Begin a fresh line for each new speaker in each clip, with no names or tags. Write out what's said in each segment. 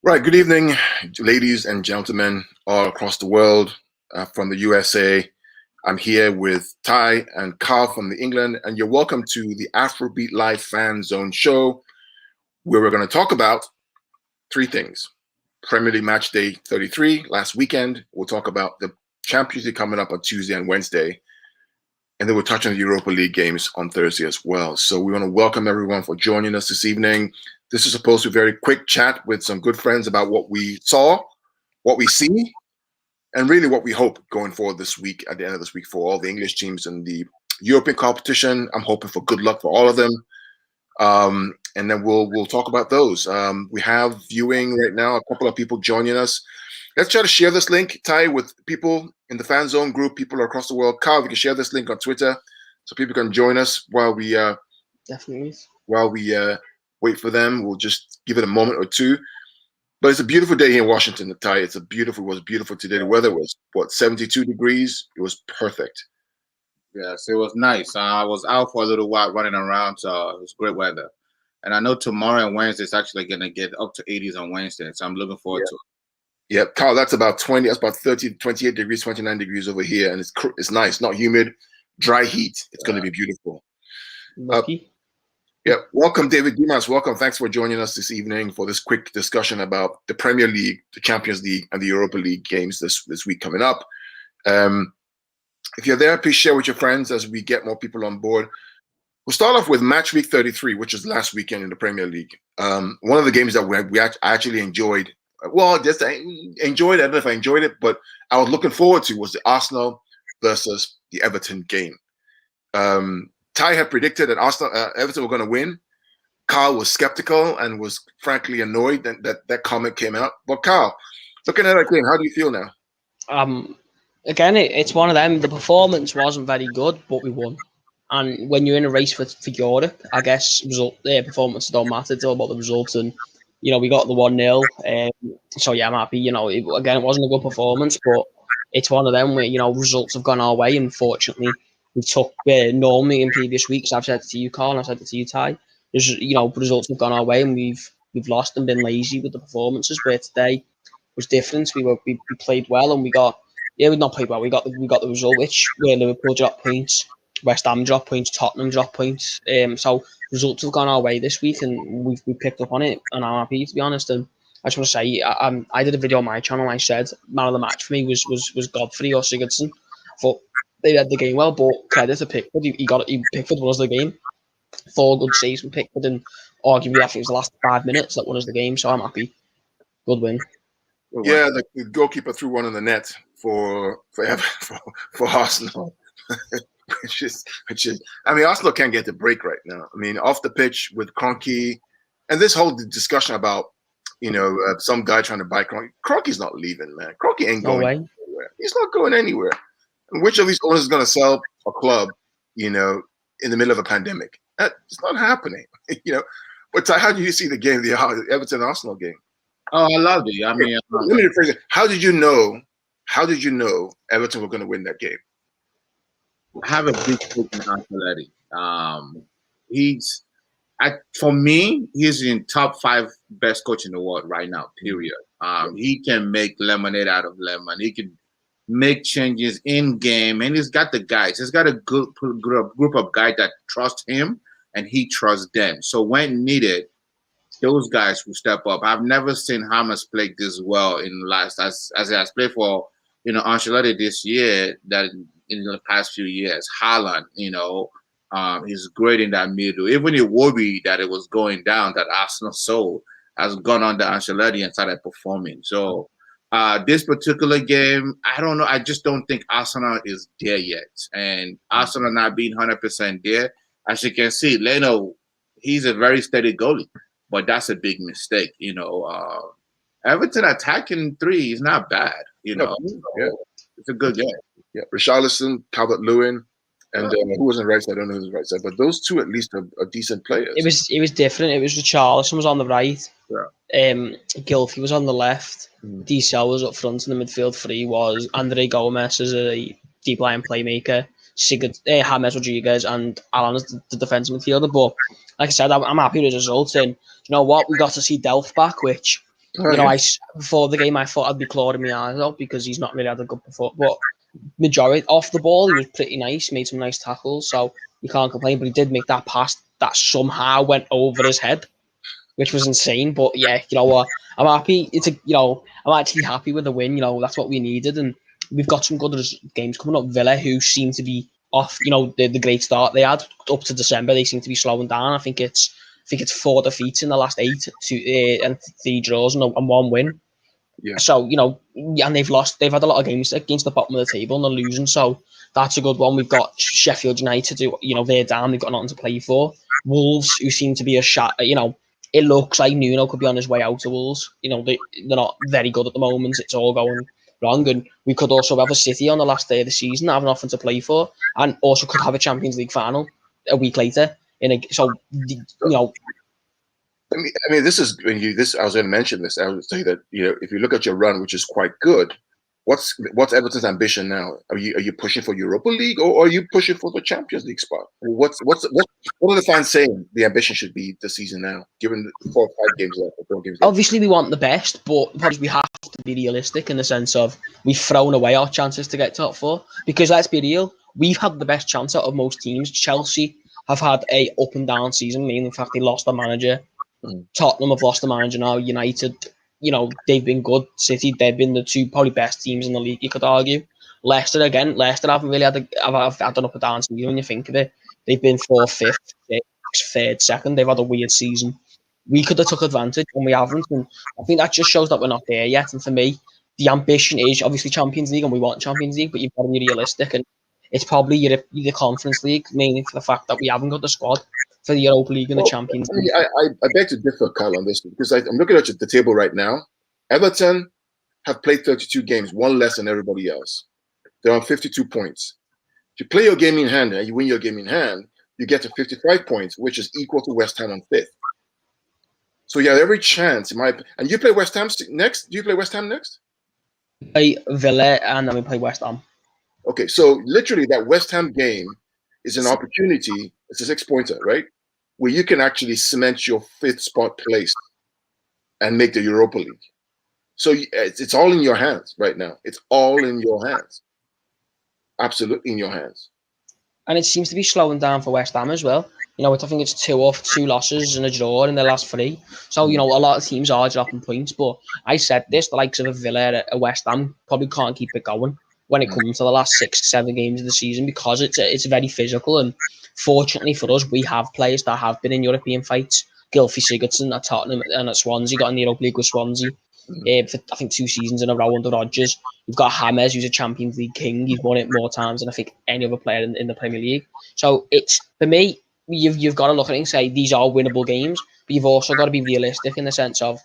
Right. Good evening, ladies and gentlemen all across the world. From the USA, I'm here with Ty and Carl from England, and you're welcome to the Afrobeat Live Fan Zone show, where we're going to talk about three things. Premier League Match Day 33 last weekend. We'll talk about the Champions League coming up on Tuesday and Wednesday. And then we'll touch on the Europa League games on Thursday as well. So we want to welcome everyone for joining us this evening. This is supposed to be a very quick chat with some good friends about what we saw, what we see, and really what we hope going forward this week, at the end of this week, for all the English teams in the European competition. I'm hoping for good luck for all of them. And then we'll talk about those. We have viewing right now, a couple of people joining us. Let's try to share this link, Ty, with people in the fan zone group, people across the world. Carl, we can share this link on Twitter so people can join us while we
definitely
wait for them. We'll just give it a moment or two. But it's a beautiful day here in Washington, Ty. It was beautiful today. The weather was 72 degrees. It was perfect.
Yes, it was nice. I was out for a little while running around, so it was great weather. And I know tomorrow and Wednesday it's actually going to get up to 80s on Wednesday, so I'm looking forward to it.
Yeah, Carl, that's about 30, 28 degrees, 29 degrees over here, and it's nice, not humid, dry heat. It's going to be beautiful.
Lucky.
Welcome, David Dimas. Welcome. Thanks for joining us this evening for this quick discussion about the Premier League, the Champions League, and the Europa League games this week coming up. If you're there, please share with your friends as we get more people on board. We'll start off with match week 33, which is last weekend in the Premier League. One of the games that I actually enjoyed. Well, just I enjoyed it. I don't know if I enjoyed it, but I was looking forward to was the Arsenal versus the Everton game. Ty had predicted that Everton were going to win. Carl was skeptical and was frankly annoyed that comment came out. But Carl, looking at that game, how do you feel now?
Again, it's one of them. The performance wasn't very good, but we won. And when you're in a race for Europe, I guess performances don't matter. It's all about the results. And we got the 1-0. So yeah, I'm happy. It wasn't a good performance, but it's one of them where results have gone our way. Unfortunately, we took normally in previous weeks. I've said it to you, Carl, and I've said it to you, Ty. Results have gone our way, and we've lost and been lazy with the performances. Where today was different. We played well, and we not played well. We got the result, which where Liverpool dropped points, West Ham dropped points, Tottenham dropped points. So results have gone our way this week, and we picked up on it, and I'm happy, to be honest. And I just want to say, I did a video on my channel. I said man of the match for me was Godfrey or Sigurdsson. But they led the game well, but credit to Pickford. Pickford was the game. 4 good saves from Pickford, and arguably I think it was the last 5 minutes that won us the game. So I'm happy. Good win.
Yeah, the goalkeeper threw one in the net for Arsenal. Which is, I mean, Arsenal can't get the break right now. I mean, off the pitch with Kroenke, and this whole discussion about, some guy trying to buy Kroenke. Kroenke's not leaving, man. Kroenke ain't going anywhere. He's not going anywhere. And which of these owners is going to sell a club, in the middle of a pandemic? It's not happening, But Ty, how do you see the game, the Everton-Arsenal game?
Oh, I loved it. I mean,
let me rephrase it. How did you know Everton were going to win that game?
I have a big faith in Ancelotti. For me, he's in top 5 best coach in the world right now, period. He can make lemonade out of lemon. He can make changes in game, and he's got the guys. He's got a good group of guys that trust him, and he trusts them. So when needed, those guys will step up. I've never seen Hamas play this well in the last, as he has played for, Ancelotti this year, that in the past few years. Haaland, he's great in that middle. Even Iwobi, that it was going down, that Arsenal sold, has gone under Ancelotti and started performing. So this particular game, I don't know. I just don't think Arsenal is there yet. And Arsenal not being 100% there, as you can see, Leno, he's a very steady goalie, but that's a big mistake. Everton attacking 3 is not bad.
Yeah.
It's a good game.
Yeah, Richarlison, Calvert-Lewin, and who was on the right side? I don't know who's on the right side, but those two at least are decent players.
It was different. It was Richarlison was on the right.
Yeah.
Gylfi was on the left. DCL was up front, in the midfield 3 was Andre Gomes as a deep line playmaker, James Rodriguez, and Alan as the defensive midfielder. But like I said, I'm happy with the results. And you know what? We got to see Delph back, which You know, before the game, I thought I'd be clawing my eyes out because he's not really had a good performance. But majority off the ball, he was pretty nice, made some nice tackles, so you can't complain. But he did make that pass that somehow went over his head, which was insane. But yeah, you know what? I'm happy. I'm actually happy with the win. You know, that's what we needed, and we've got some good games coming up. Villa, who seem to be off, you know, the great start they had up to December, they seem to be slowing down. I think it's 4 defeats in the last 8, and 3 draws and 1 win.
Yeah.
So, you know, and they've lost. They've had a lot of games against the bottom of the table and they're losing. So that's a good one. We've got Sheffield United, you know, they're down. They've got nothing to play for. Wolves, who seem to be a shot. You know, it looks like Nuno could be on his way out to Wolves. You know, they're not very good at the moment. It's all going wrong. And we could also have a City on the last day of the season, have nothing to play for, and also could have a Champions League final a week later. So, you know.
I mean, this is when you. This I was going to mention this. I would say that, you know, if you look at your run, which is quite good, what's Everton's ambition now? Are you pushing for Europa League, or are you pushing for the Champions League spot? What are the fans saying the ambition should be this season now, given the 4 or 5 games left, 4 games left?
Obviously, we want the best, but we have to be realistic in the sense of we've thrown away our chances to get top 4. Because let's be real, we've had the best chance out of most teams. Chelsea have had a up and down season, mainly in fact they lost their manager. Tottenham have lost the manager now. United, you know, they've been good. City, they've been the 2 probably best teams in the league, you could argue. Leicester haven't really had an up and down season when you think of it. They've been 4th, 5th, 6th, 3rd, 2nd. They've had a weird season. We could have took advantage and we haven't. And I think that just shows that we're not there yet. And for me, the ambition is obviously Champions League and we want Champions League, but you've got to be realistic. And it's probably the Conference League, mainly for the fact that we haven't got the squad for the Europa League and the Champions League.
I beg to differ, Kyle, on this, because I'm looking at the table right now. Everton have played 32 games, 1 less than everybody else. They're on 52 points. If you play your game in hand and you win your game in hand, you get to 55 points, which is equal to West Ham on 5th. So you have every chance, and you play West Ham next? Do you play West Ham next?
We play Villa and then we play West Ham.
Okay, so literally that West Ham game is an opportunity. It's a 6-pointer, right? Where you can actually cement your 5th spot place and make the Europa League. So it's all in your hands right now. It's all in your hands. Absolutely in your hands.
And it seems to be slowing down for West Ham as well. You know, I think it's 2 losses and a draw in the last 3. So, you know, a lot of teams are dropping points. But I said this, the likes of a Villa, a West Ham probably can't keep it going when it comes to the last 6, 7 games of the season because it's very physical. And fortunately for us, we have players that have been in European fights. Gylfi Sigurdsson at Tottenham and at Swansea, got in the Europa League with Swansea for I think 2 seasons in a row under Rodgers. You've got James, who's a Champions League king. He's won it more times than I think any other player in the Premier League. So it's, for me, you've got to look at it and say these are winnable games, but you've also got to be realistic in the sense of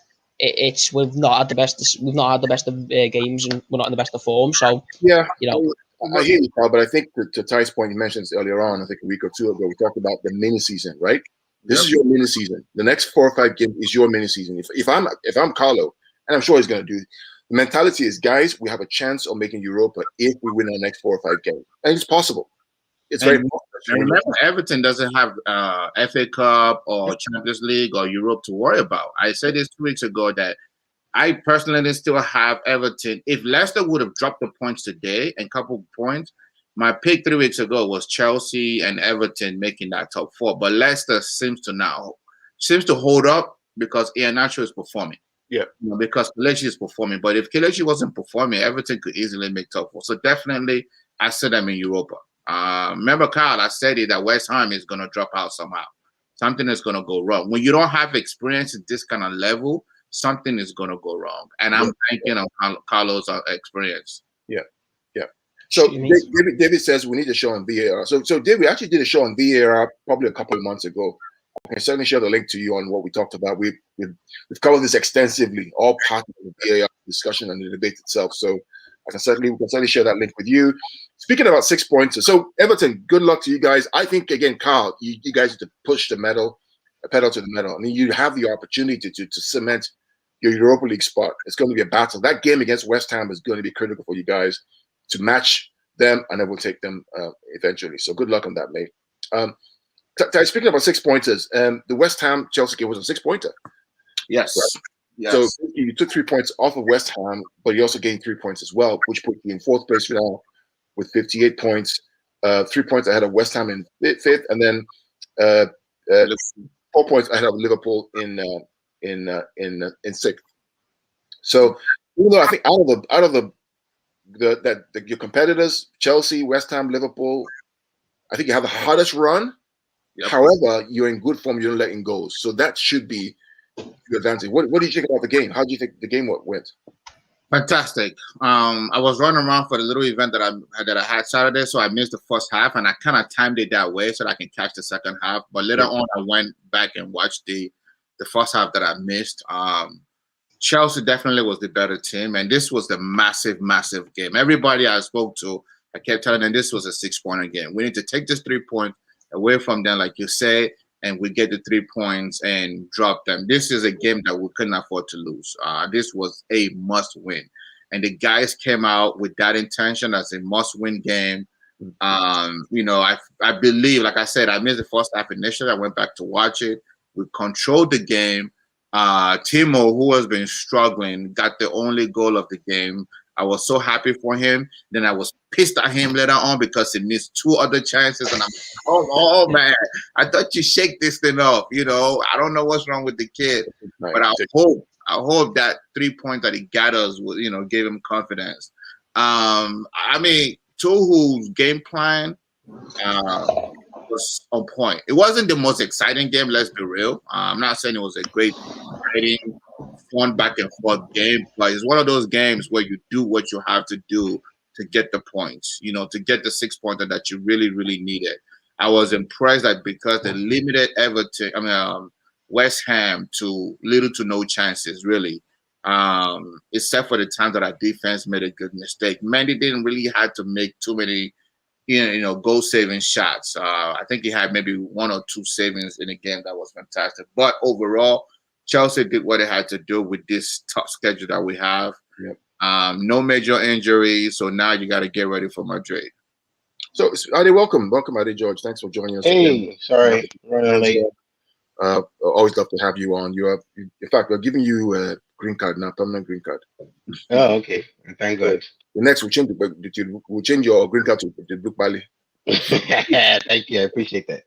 we've not had the best of games and we're not in the best of form. So
yeah,
you know.
I hear you, Carl, but I think to Ty's point, you mentioned earlier on, I think a week or 2 ago, we talked about the mini season, right? This is your mini season. The next 4 or 5 games is your mini season. If I'm Carlo, and I'm sure he's going to do, the mentality is, guys, we have a chance of making Europa if we win our next 4 or 5 games, and it's possible. It's very possible.
And remember, Everton doesn't have FA Cup or Champions League or Europe to worry about. I said this 2 weeks ago that I personally still have Everton. If Leicester would have dropped the points today and couple points, my pick 3 weeks ago was Chelsea and Everton making that top 4. But Leicester seems to hold up because Iheanacho is performing.
Yeah.
You know, because Kelechi is performing. But if Kelechi wasn't performing, Everton could easily make top 4. So definitely, I said them in Europa. Remember, Kyle, I said it that West Ham is going to drop out somehow. Something is going to go wrong. When you don't have experience at this kind of level, something is going to go wrong. And I'm banking on Carlos' experience.
Yeah. So David says we need a show on VAR. So David, we actually did a show on VAR probably a couple of months ago. I can certainly share the link to you on what we talked about. We've covered this extensively, all parts of the VAR discussion and the debate itself. So we can certainly share that link with you. Speaking about 6 points, so Everton, good luck to you guys. I think again, Carl, you guys need to push the pedal to the metal. I mean, you have the opportunity to cement your Europa League spot. It's going to be a battle. That game against West Ham is going to be critical for you guys to match them, and then we'll take them eventually. So good luck on that, mate. Speaking about 6 pointers, the West Ham Chelsea game was a 6-pointer.
Yes.
So you took 3 points off of West Ham, but you also gained 3 points as well, which put you in fourth place now with 58 points, 3 points ahead of West Ham in fifth, and then 4 points ahead of Liverpool in sixth. So even though I think out of your competitors, Chelsea, West Ham, Liverpool, I think you have the hardest run. Yep. However, you're in good form. You're not letting go, so that should be your advantage. What do you think about the game? How do you think the game went?
Fantastic. I was running around for the little event that I had Saturday, so I missed the first half, and I kind of timed it that way so that I can catch the second half. But later on, I went back and watched the first half that I missed. Chelsea definitely was the better team, and this was the massive, massive game. Everybody I spoke to, I kept telling them this was a 6-pointer game. We need to take this 3 points away from them, like you say, and we get the 3 points and drop them. This is a game that we couldn't afford to lose. This was a must-win. And the guys came out with that intention as a must-win game. I believe, like I said, I missed the first half initially. I went back to watch it. We controlled the game. Timo, who has been struggling, got the only goal of the game. I was so happy for him. Then I was pissed at him later on because he missed 2 other chances. And I'm oh man, I thought you shake this thing off. I don't know what's wrong with the kid. But I hope that 3 points that he got us, gave him confidence. Tuhel's game plan was on point. It wasn't the most exciting game, let's be real. I'm not saying it was a great, exciting, fun back and forth game, but it's one of those games where you do what you have to do to get the points, to get the 6-pointer that you really, really needed. I was impressed that because they limited West Ham to little to no chances, really, except for the time that our defense made a good mistake. Mendy didn't really have to make too many goal-saving shots. I think he had maybe 1 or 2 savings in a game that was fantastic. But overall, Chelsea did what they had to do with this tough schedule that we have.
Yep.
No major injuries, so now you got to get ready for Madrid.
So, Ade, welcome, Ade George. Thanks for joining us.
Hey, again. Sorry, running late.
Always love to have you on. In fact, we're giving you a green card now, permanent green card.
Oh, okay. Thank God.
The next we'll change your green card to Book Bali.
Thank you. I appreciate that.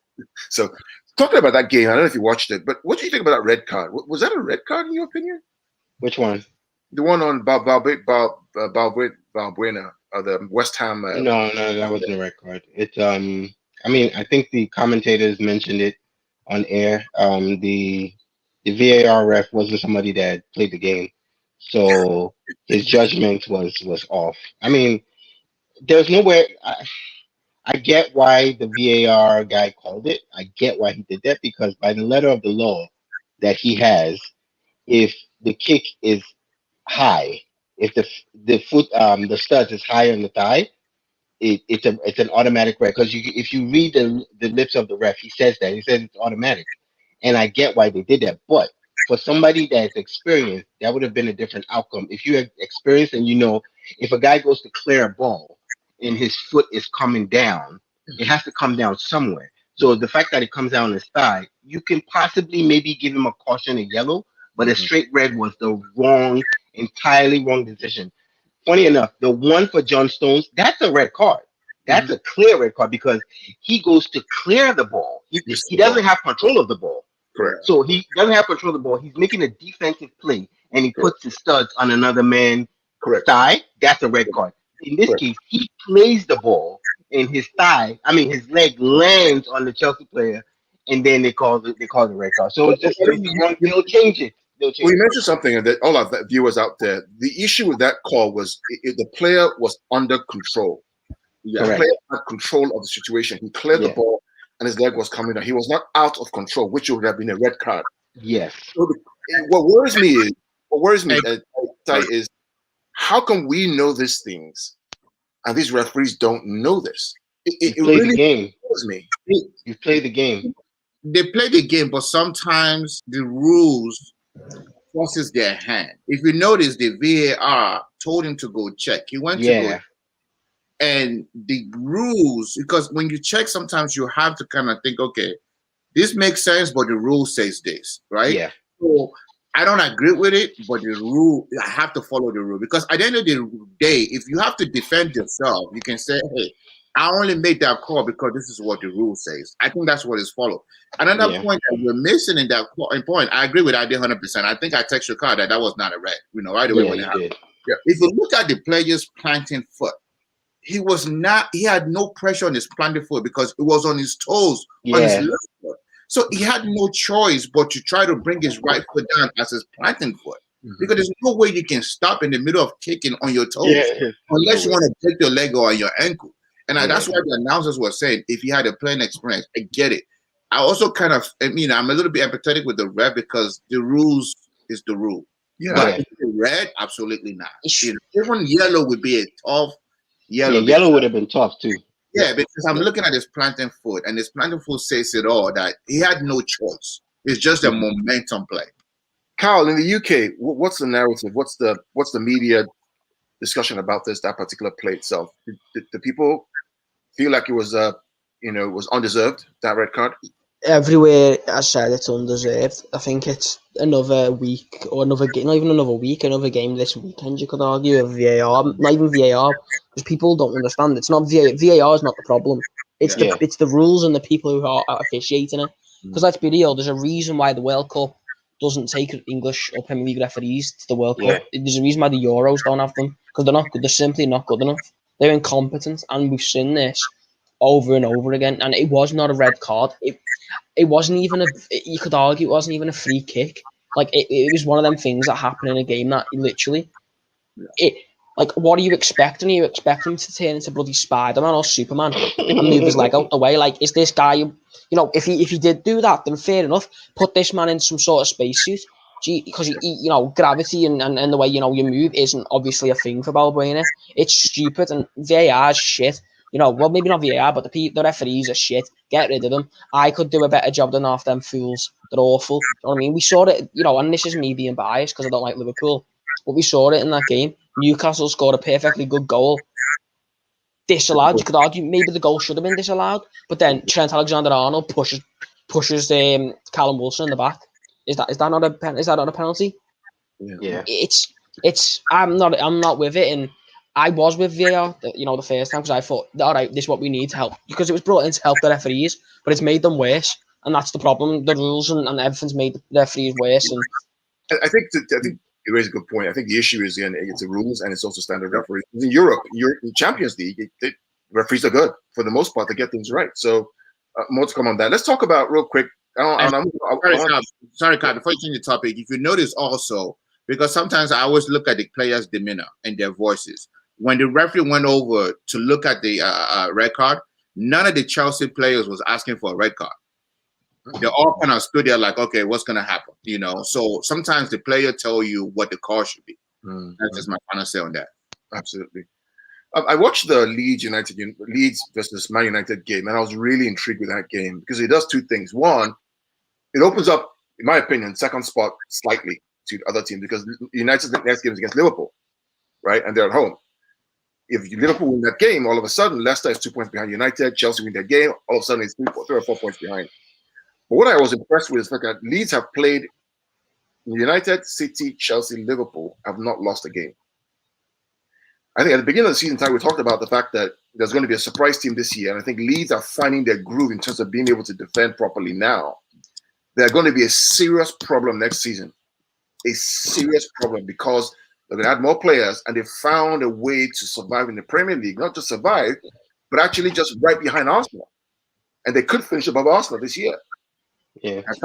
So, talking about that game, I don't know if you watched it, but what do you think about that red card? Was that a red card in your opinion?
Which one?
The one on Balbuena, the West Ham.
No, that wasn't a red card. It's I think the commentators mentioned it on air. The VAR ref wasn't somebody that played the game, so his judgment was off. I mean, there's nowhere. I get why the VAR guy called it. I get why he did that, because by the letter of the law that he has, if the kick is high, if the foot the studs is higher in the thigh, it's an automatic red. Because if you read the lips of the ref, he says it's automatic, and I get why they did that. But for somebody that's experienced, that would have been a different outcome. If you have experience and if a guy goes to clear a ball and his foot is coming down, it has to come down somewhere. So the fact that it comes down his thigh, you can possibly maybe give him a caution, a yellow, but a straight red was the entirely wrong decision. Funny enough, the one for John Stones, that's a red card. That's a clear red card because he goes to clear the ball. He doesn't have control of the ball.
Correct.
So he doesn't have control of the ball. He's making a defensive play, and he puts his studs on another man's thigh. That's a red card. In this case, he plays the ball, and his leg lands on the Chelsea player, and then they call it a red card. So it's just they'll change it.
Well, you mentioned something that all our viewers out there, the issue with that call was the player was under control. Yeah, the player had control of the situation. He cleared the ball, and his leg was coming down. He was not out of control, which would have been a red card.
Yes.
So what worries me, Ty, is how come we know these things and these referees don't know this? It really
the game.
worries me.
You play the game.
They play the game, but sometimes the rules forces their hand. If you notice, the VAR told him to go check. He went to go. And the rules, because when you check, sometimes you have to kind of think, okay, this makes sense, but the rule says this, right?
Yeah.
So I don't agree with it, but the rule, I have to follow the rule because at the end of the day, if you have to defend yourself, you can say, "Hey, I only made that call because this is what the rule says." I think that's what is followed. Another point that you're missing in that point, I agree with that 100%. I think I text your car that was not a red. Right away when it happened. Yeah. If you look at the player's planting foot, he was not. He had no pressure on his planting foot because it was on his toes on his left foot. So he had no choice but to try to bring his right foot down as his planting foot. Because there's no way you can stop in the middle of kicking on your toes unless you want to break your leg or your ankle. And that's why the announcers were saying, if he had a playing experience, I get it. I also I'm a little bit empathetic with the ref because the rules is the rule. Yeah. But if it's red, absolutely not. Even yellow would be a tough yellow.
Yeah, yellow would have been tough too.
Yeah, because I'm looking at his planting foot, and his planting foot says it all, that he had no choice. It's just a momentum play.
Carl, in the UK, what's the narrative? What's the media discussion about that particular play itself? Did the people feel like it was was undeserved, that red card?
Everywhere I said it's undeserved. I think it's another week or another game, not even another week, another game this weekend. You could argue of VAR, not even VAR, because people don't understand. It's not VAR is not the problem. It's the rules and the people who are officiating it. Because let's be real, there's a reason why the World Cup doesn't take English or Premier League referees to the World Cup. There's a reason why the Euros don't have them, because they're not good. They're simply not good enough. They're incompetent, and we've seen this over and over again. And it was not a red card. It wasn't even you could argue it wasn't even a free kick. Like it was one of them things that happen in a game that literally like, what are you expecting? Are you expecting him to turn into bloody Spider-Man or Superman and move his leg out the way? Like, is this guy, if he did do that, then fair enough. Put this man in some sort of spacesuit. Because gravity and the way you move isn't obviously a thing for Balbuena. It's stupid, and VAR is shit. Well, maybe not VAR, but the referees are shit. Get rid of them. I could do a better job than half them fools. They're awful. You know what I mean? We saw it, and this is me being biased because I don't like Liverpool, but we saw it in that game. Newcastle scored a perfectly good goal. Disallowed. You could argue maybe the goal should have been disallowed, but then Trent Alexander-Arnold pushes Callum Wilson in the back. Is that not a penalty?
Yeah.
It's I'm not with it, and I was with VAR, the first time because I thought, all right, this is what we need to help, because it was brought in to help the referees, but it's made them worse, and that's the problem. The rules and everything's made the referees worse. And
I think you raise a good point. I think the issue is it's the rules and it's also standard referees. In Europe, in Champions League, the referees are good for the most part to get things right. So more to come on that. Let's talk about real quick.
Sorry, Carl, before you change the topic, if you notice also, because sometimes I always look at the players' demeanor and their voices. When the referee went over to look at the red card, none of the Chelsea players was asking for a red card. They all kind of stood there like, okay, what's going to happen? So sometimes the player tell you what the call should be. That's just my final say on that.
Absolutely. I watched the Leeds versus Man United game, and I was really intrigued with that game because it does two things. One, it opens up, in my opinion, second spot slightly to the other team because United's next game is against Liverpool, right? And they're at home. If Liverpool win that game, all of a sudden Leicester is 2 points behind United. Chelsea win their game, all of a sudden it's 3 or 4 points behind. But what I was impressed with is the fact that Leeds have played United, City, Chelsea, Liverpool have not lost a game. I think at the beginning of the season, we talked about the fact that there's going to be a surprise team this year, and I think Leeds are finding their groove in terms of being able to defend properly now. They're going to be a serious problem next season. A serious problem because they're going to add more players, and they found a way to survive in the Premier League. Not just survive, but actually just right behind Arsenal. And they could finish above Arsenal this year.
Yeah.
Let's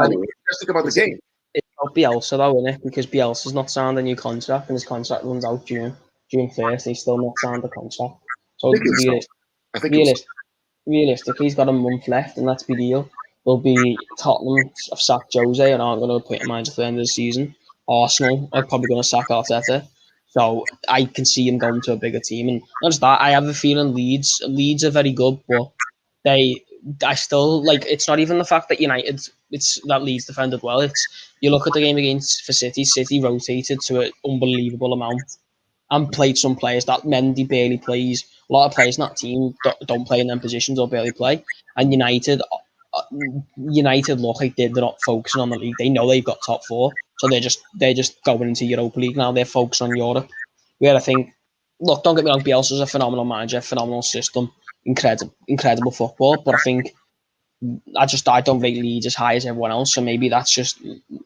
think about the game.
It's not Bielsa though, isn't it? Because Bielsa's not signed a new contract, and his contract runs out June 1st. He's still not signed the contract. So realistically, he's got a month left, and let's be real. Will be Tottenham have sacked Jose and aren't going to put him mind at the end of the season. Arsenal are probably going to sack Arteta. So I can see him going to a bigger team. And not just that, I have a feeling Leeds are very good, but I still like. It's not even the fact that United, it's that Leeds defended well. It's you look at the game for City. City rotated to an unbelievable amount and played some players that Mendy barely plays. A lot of players in that team don't play in them positions or barely play. And United look like they're not focusing on the league. They know they've got top 4. So they're just going into Europa League now. They're focused on Europe. Where I think, look, don't get me wrong, Bielsa's a phenomenal manager, phenomenal system, incredible football. But I think I don't rate Leeds as high as everyone else. So maybe that's just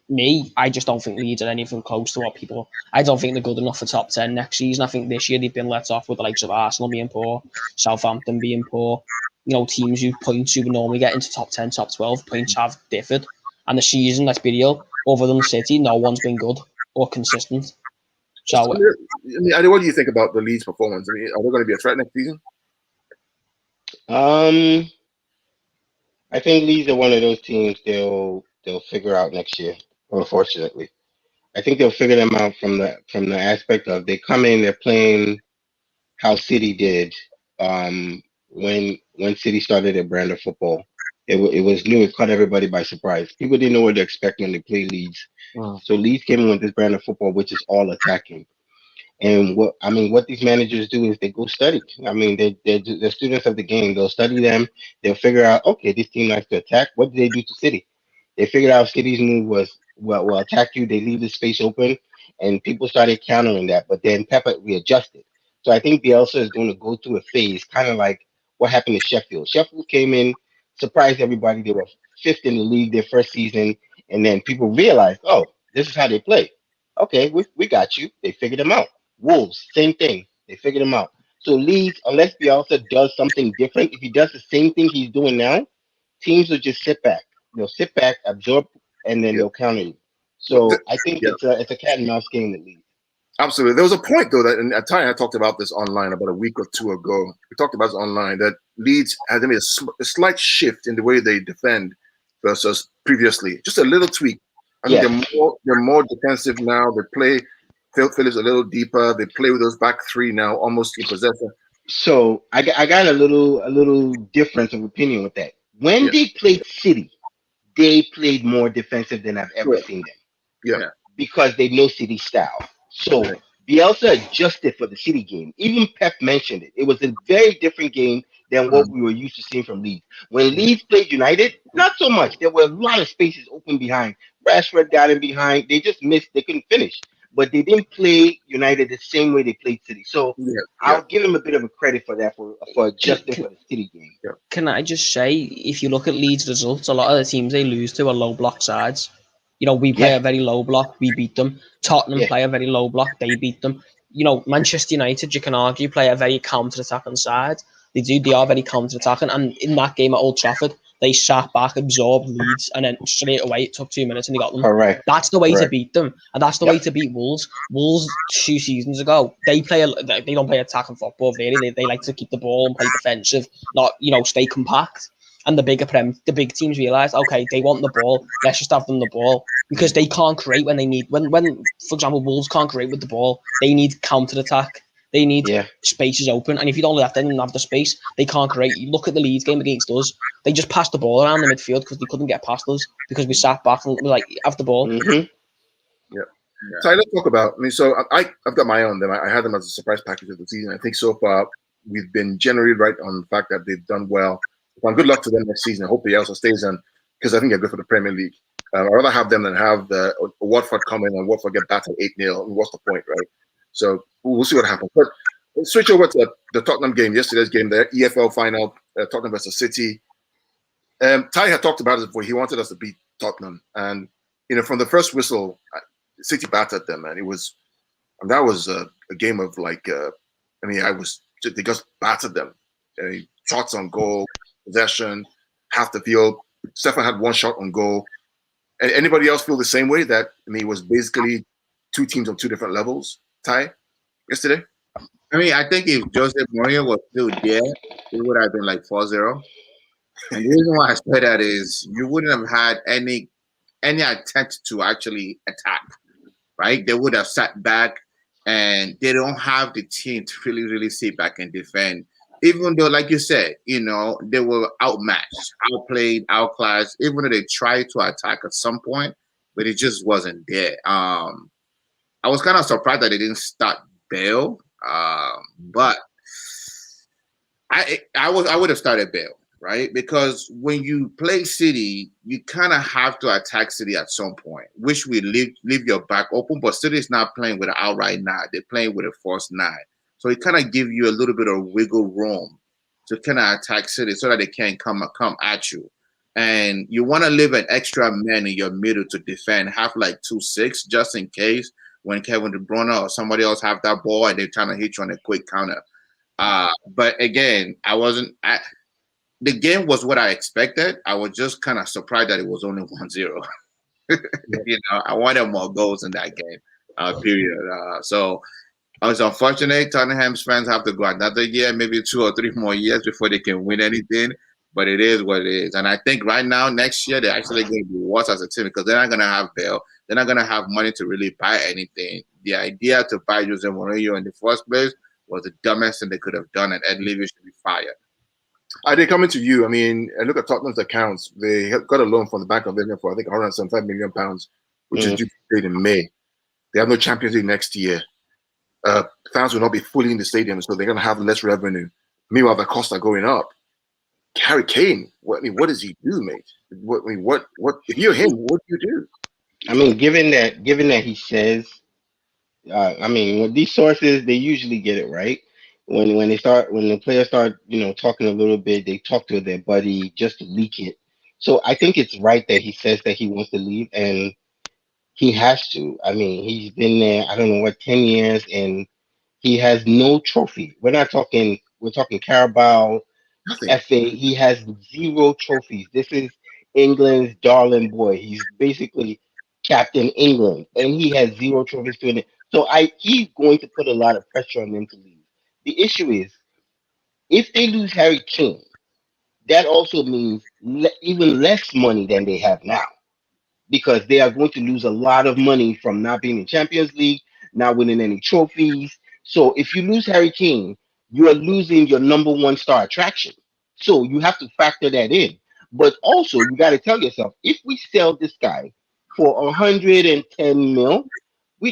me. I just don't think Leeds are anything close to what people. I don't think they're good enough for top 10 next season. I think this year they've been let off with the likes of Arsenal being poor, Southampton being poor. Teams who points who normally get into top 10, top 12 points have differed. And the season, let's be real, other than City, no one's been good or consistent. So,
what do you think about the Leeds performance? I mean, are they going to be a threat next season?
I think Leeds are one of those teams they'll figure out next year. Unfortunately, I think they'll figure them out from the aspect of they come in, they're playing how City did when City started their brand of football. It was new. It caught everybody by surprise. People didn't know what to expect when they played Leeds.
Wow.
So Leeds came in with this brand of football, which is all attacking. And what these managers do is they go study. I mean, they're students of the game. They'll study them. They'll figure out, okay, this team likes to attack. What did they do to City? They figured out City's move was, well, attack you. They leave the space open, and people started countering that. But then Pepper readjusted. So I think Bielsa is going to go through a phase, kind of like what happened to Sheffield. Sheffield came in, surprised everybody. They were fifth in the league their first season, and then people realized, oh, this is how they play. Okay, we got you. They figured them out. Wolves, same thing. They figured him out. So Leeds, unless Bielsa does something different, if he does the same thing he's doing now, teams will just sit back. They'll sit back, absorb, and then they'll counter you. So I think it's a cat and mouse game at Leeds.
Absolutely. There was a point though that, and at time I talked about this online about a week or two ago. We talked about this online that Leeds had made a slight shift in the way they defend versus previously. Just a little tweak. I think they're more defensive now. They play. Phillips a little deeper. They play with those back three now, almost in possession.
So I got a little difference of opinion with that. When they played City, they played more defensive than I've ever seen them.
Yeah.
Because they know City style. So Bielsa adjusted for the City game. Even Pep mentioned it. It was a very different game than what we were used to seeing from Leeds. When Leeds played United, not so much. There were a lot of spaces open behind. Rashford got in behind. They just missed. They couldn't finish. But they didn't play United the same way they played City. So I'll give them a bit of a credit for that, for adjusting for the City game.
Can I just say, if you look at Leeds' results, a lot of the teams they lose to are low block sides. We play a very low block, we beat them. Tottenham play a very low block, they beat them. Manchester United, you can argue, play a very counter-attacking side. They are very counter-attacking. And in that game at Old Trafford, they sat back, absorbed Leeds, and then straight away it took 2 minutes and they got them.
Correct.
That's the way to beat them, and that's the way to beat Wolves. Wolves 2 seasons ago, they don't play attacking football really. They like to keep the ball and play defensive, not stay compact. And the big teams realise, okay, they want the ball. Let's just have them the ball because they can't create when they need. When for example, Wolves can't create with the ball, they need counter attack. They need spaces open, and if you don't let them have the space, they can't create. You look at the Leeds game against us; they just passed the ball around the midfield because they couldn't get past us because we sat back and we have the ball.
Mm-hmm. Yeah. So let's talk about. So I've got my own. I had them as a surprise package of the season. I think so far we've been generally right on the fact that they've done well. Good luck to them next season. I hope they also stays in because I think they're good for the Premier League. I'd rather have them than have the Watford come in and Watford get battered 8-0. What's the point, right? So we'll see what happens. But let's switch over to the Tottenham game, yesterday's game, the EFL final, Tottenham versus City. Ty had talked about it before. He wanted us to beat Tottenham. And, from the first whistle, City battered them. And that was a game of they just battered them. Shots on goal, possession, half the field. Stefan had one shot on goal. And anybody else feel the same way that, it was basically two teams on two different levels? Ty, yesterday?
I think if Jose Mourinho was still there, it would have been like 4-0. And the reason why I say that is you wouldn't have had any attempt to actually attack, right? They would have sat back, and they don't have the team to really, really sit back and defend. Even though, like you said, they were outmatched, outplayed, outclassed, even though they tried to attack at some point, but it just wasn't there. I was kind of surprised that they didn't start Bale, but I would have started Bale. right? Because when you play City, you kind of have to attack City at some point, which we leave your back open. But City is not playing with an outright nine; they're playing with a forced nine. So it kind of give you a little bit of wiggle room to kind of attack City so that they can't come at you. And you want to leave an extra man in your middle to defend, have like 2-6 just in case when Kevin De Bruyne or somebody else have that ball and they're trying to hit you on a quick counter. But again, the game was what I expected. I was just kind of surprised that it was only 1-0. I wanted more goals in that game, period. So it's unfortunate Tottenham's fans have to go another year, maybe 2 or 3 more years before they can win anything. But it is what it is. And I think right now, next year, they're actually going to be worse as a team because they're not going to have Bale. They're not going to have money to really buy anything. The idea to buy Jose Mourinho in the first place was the dumbest thing they could have done, and Ed Levy should be fired.
Are they coming to you? I mean, I look at Tottenham's accounts. They got a loan from the Bank of England for, I think, £175 million, which is due to be paid in May. They have no Champions League next year. Fans will not be fully in the stadium, so they're going to have less revenue. Meanwhile, the costs are going up. Harry Kane, what does he do, mate? What if you're him, what do you do?
I mean, given that he says, I mean, with these sources, they usually get it right. When the players start, talking a little bit, they talk to their buddy just to leak it. So I think it's right that he says that he wants to leave, and he has to. I mean, he's been there, I don't know what, 10 years, and he has no trophy. We're talking Carabao,
Nothing.
FA. He has 0 trophies. This is England's darling boy. He's basically Captain England, and he has 0 trophies to it. So he's going to put a lot of pressure on them to leave. The issue is, if they lose Harry Kane, that also means even less money than they have now, because they are going to lose a lot of money from not being in Champions League, not winning any trophies. So if you lose Harry Kane, you are losing your number 1 star attraction. So you have to factor that in. But also, you got to tell yourself, if we sell this guy for 110 mil,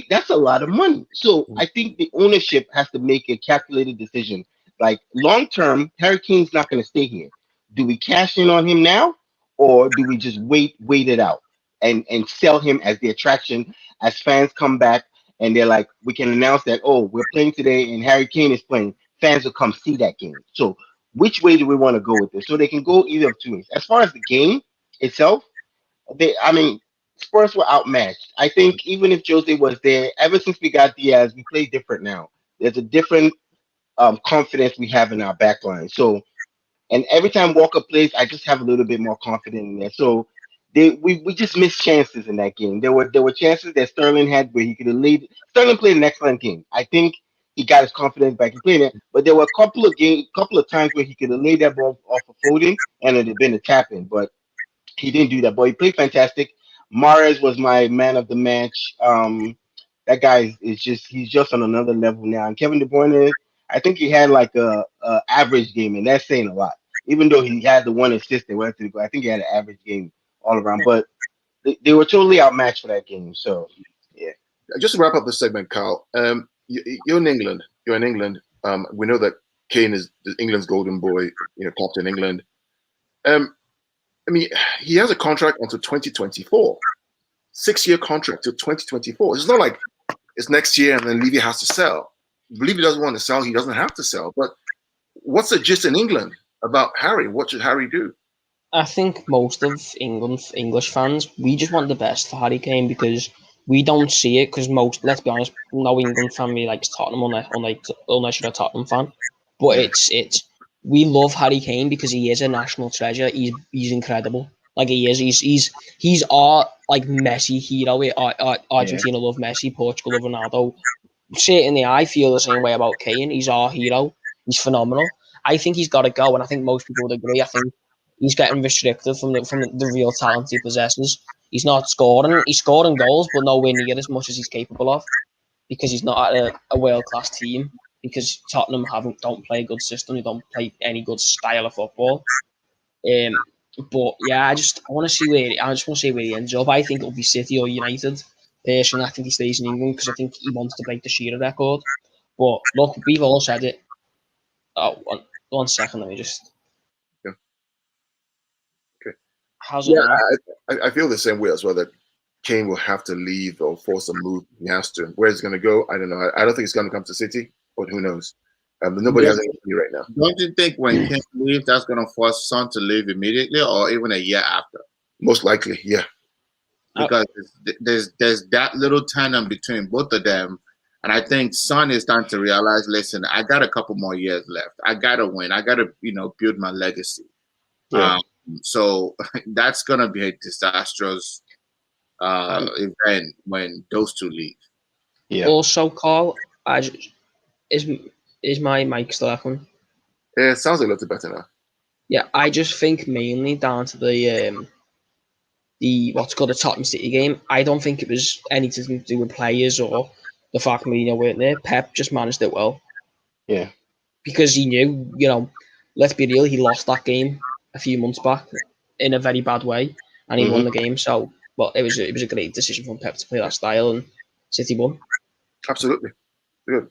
that's a lot of money. So I think the ownership has to make a calculated decision. Like, long term, Harry Kane's not going to stay here. Do we cash in on him now, or do we just wait it out and sell him as the attraction as fans come back and they're like, we can announce that, oh, we're playing today and Harry Kane is playing. Fans will come see that game. So which way do we want to go with this? So they can go either of 2 ways. As far as the game itself, Spurs were outmatched. I think even if Jose was there, ever since we got Diaz, we play different now. There's a different confidence we have in our backline. So, and every time Walker plays, I just have a little bit more confidence in there. So we just missed chances in that game. There were chances that Sterling had where he could have lead. Sterling played an excellent game. I think he got his confidence back. He played it, but there were a couple of times where he could have laid that ball off of Foden and it'd have been a tap in, but he didn't do that. But he played fantastic. Mahrez was my man of the match. That guy he's just on another level now. And Kevin De Bruyne, I think he had like a average game, and that's saying a lot. Even though he had the 1 assist they went to go, I think he had an average game all around. But they were totally outmatched for that game. So yeah.
Just to wrap up this segment, Carl, you're in England. You're in England. We know that Kane is England's golden boy, captain England. I mean, he has a contract until 2024, 6-year contract till 2024. It's not like it's next year and then Levy has to sell. If Levy doesn't want to sell, he doesn't have to sell. But what's the gist in England about Harry? What should Harry do?
I think most of English fans, we just want the best for Harry Kane because we don't see it. Because let's be honest, no England fan really likes Tottenham unless you're a Tottenham fan. But we love Harry Kane because he is a national treasure. He's incredible. Like he is. He's our like Messi hero. Argentina love Messi, Portugal love Ronaldo. Certainly, I feel the same way about Kane. He's our hero. He's phenomenal. I think he's got to go, and I think most people would agree. I think he's getting restricted from the real talent he possesses. He's not scoring. He's scoring goals, but nowhere near as much as he's capable of because he's not at a world class team. Because Tottenham don't play a good system. They don't play any good style of football. But yeah, I just want to see where he ends up. I think it'll be City or United. Personally, I think he stays in England because I think he wants to break the Shearer record. But look, we've all said it. Oh, one second, let me just.
Yeah.
How's it now?
I feel the same way as well, that Kane will have to leave or force a move. He has to. Where he's going to go, I don't know. I don't think he's going to come to City, but who knows? Nobody has any idea right now.
Don't you think when Kane leaves, that's going to force Son to leave immediately, or even a year after?
Most likely, yeah.
Because there's that little tandem between both of them, and I think Son is starting to realize, listen, I got a couple more years left. I got to win. I got to build my legacy.
Yeah.
So that's going to be a disastrous event when those two leave.
Yeah.
Also, Carl, is my mic still echoing?
Yeah, it sounds a little better now.
Yeah, I just think mainly down to the what's called the Tottenham City game. I don't think it was anything to do with players or the fact Mourinho weren't there. Pep just managed it well.
Yeah.
Because he knew, let's be real, he lost that game a few months back in a very bad way, and he won the game. So, well, it was a great decision from Pep to play that style, and City won.
Absolutely, good.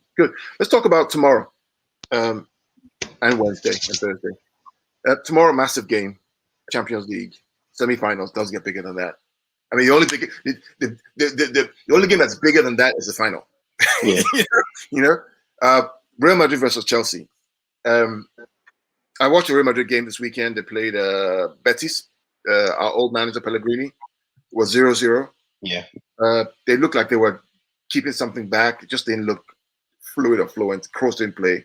Let's talk about tomorrow, and Wednesday and Thursday. Tomorrow, massive game, Champions League semi-finals. Doesn't get bigger than that. I mean, the only game that's bigger than that is the final.
Yeah.
Real Madrid versus Chelsea. I watched the Real Madrid game this weekend. They played Betis. Our old manager Pellegrini was 0-0.
Yeah.
They looked like they were keeping something back. It just didn't look fluid or fluent. Kroos didn't play.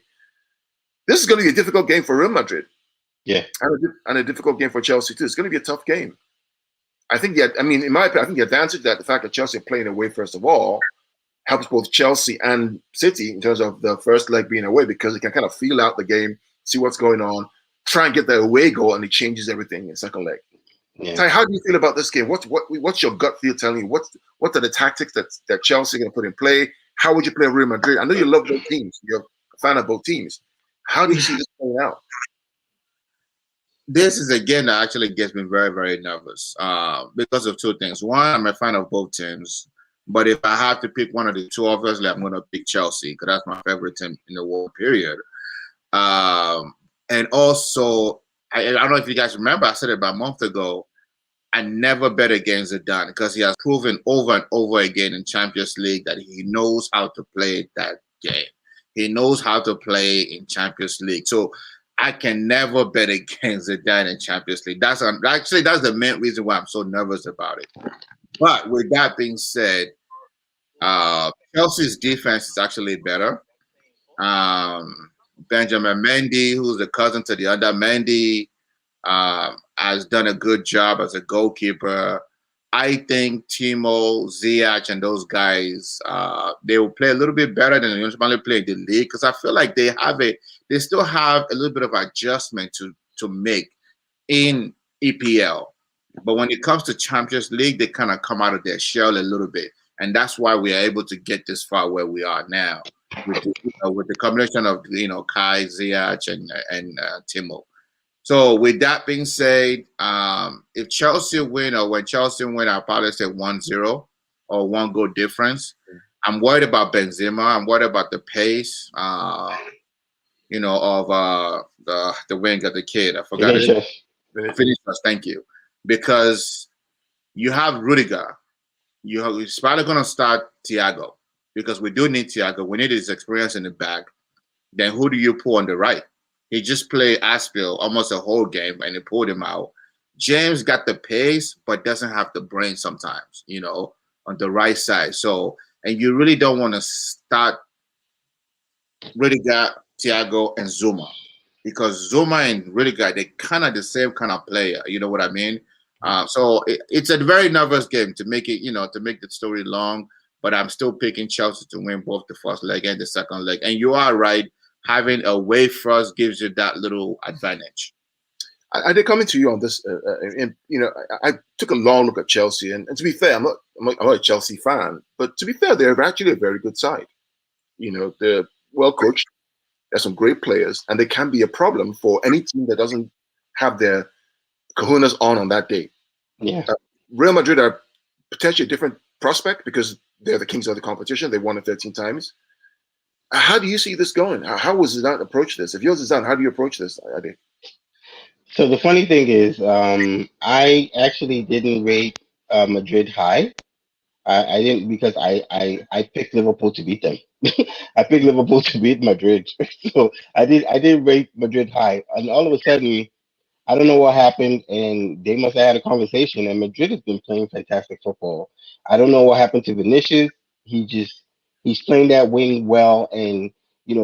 This is going to be a difficult game for Real Madrid.
Yeah.
And a difficult game for Chelsea too. It's going to be a tough game. I think in my opinion, I think the advantage that the fact that Chelsea are playing away first of all helps both Chelsea and City in terms of the first leg being away, because they can kind of feel out the game, see what's going on, try and get the away goal, and it changes everything in the second leg.
Yeah.
Ty, how do you feel about this game? What's your gut feel telling you? What are the tactics that Chelsea are going to put in play? How would you play Real Madrid? I know you love both teams. You're a fan of both teams. How do you see this playing out?
This is a game that actually gets me very, very nervous because of two things. One, I'm a fan of both teams, but if I have to pick one of the two, obviously I'm going to pick Chelsea because that's my favorite team in the world, period. And also, I don't know if you guys remember, I said it about a month ago, I never bet against Zidane because he has proven over and over again in Champions League that he knows how to play that game. He knows how to play in Champions League. So I can never bet against Zidane in Champions League. That's the main reason why I'm so nervous about it. But with that being said, Chelsea's defense is actually better. Benjamin Mendy, who's the cousin to the other Mendy, has done a good job as a goalkeeper. I think Timo, Ziyech, and those guys, they will play a little bit better than they usually play in the league because I feel like they still have a little bit of adjustment to make in EPL. But when it comes to Champions League, they kind of come out of their shell a little bit. And that's why we are able to get this far where we are now with the combination of, Kai, Ziyech, and Timo. So with that being said, if Chelsea win or when Chelsea win, I'll probably say 1-0 or 1 goal difference. I'm worried about Benzema. I'm worried about the pace, of the winger, the kid. I forgot it. Vinicius, thank you. Because you have Rudiger. He's probably going to start Thiago because we do need Thiago. We need his experience in the back. Then who do you pull on the right? He just played Aspil almost a whole game and they pulled him out. James got the pace, but doesn't have the brain sometimes, on the right side. So, and you really don't want to start Rudiger, Thiago, and Zuma because Zuma and Rudiger, they're kind of the same kind of player. You know what I mean? So it's a very nervous game to make it, to make the story long, but I'm still picking Chelsea to win both the first leg and the second leg. And you are right. Having away first gives you that little advantage.
I did come into you on this, I took a long look at Chelsea, and to be fair, I'm not a Chelsea fan, but to be fair, they're actually a very good side. They're well coached. There's some great players, and they can be a problem for any team that doesn't have their kahunas on that day.
Yeah,
Real Madrid are potentially a different prospect because they're the kings of the competition. They won it 13 times. How do you see this going? How was Zidane approach this? If you're Zidane, how do you approach this, Ade?
So the funny thing is, I actually didn't rate Madrid high. I didn't because I picked Liverpool to beat them. I picked Liverpool to beat Madrid. So I did rate Madrid high, and all of a sudden I don't know what happened, and they must have had a conversation. And Madrid has been playing fantastic football. I don't know what happened to Vinicius. He's playing that wing well, and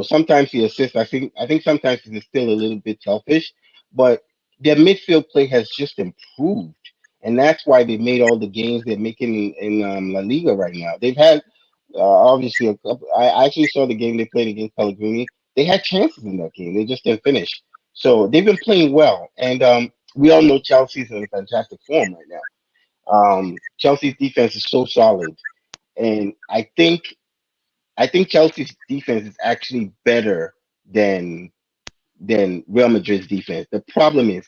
sometimes he assists. I think sometimes he's still a little bit selfish, but their midfield play has just improved, and that's why they made all the gains they're making in La Liga right now. They've had obviously a couple. I actually saw the game they played against Pellegrini. They had chances in that game. They just didn't finish. So they've been playing well, and we all know Chelsea's in fantastic form right now. Chelsea's defense is so solid, and I think Chelsea's defense is actually better than Real Madrid's defense. The problem is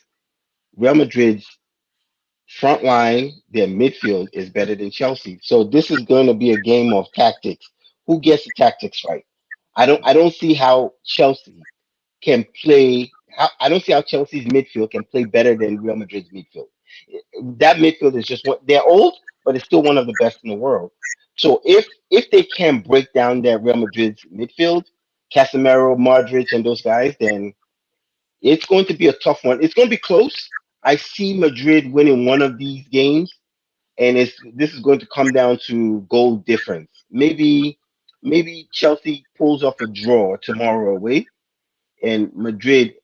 Real Madrid's front line, their midfield is better than Chelsea. So this is going to be a game of tactics. Who gets the tactics right? I don't see how Chelsea can play. I don't see how Chelsea's midfield can play better than Real Madrid's midfield. That midfield is just what they're old, but it's still one of the best in the world. So if they can break down that Real Madrid's midfield, Casemiro, Modric, and those guys, then it's going to be a tough one. It's going to be close. I see Madrid winning one of these games, and this is going to come down to goal difference. Maybe Chelsea pulls off a draw tomorrow away, and Madrid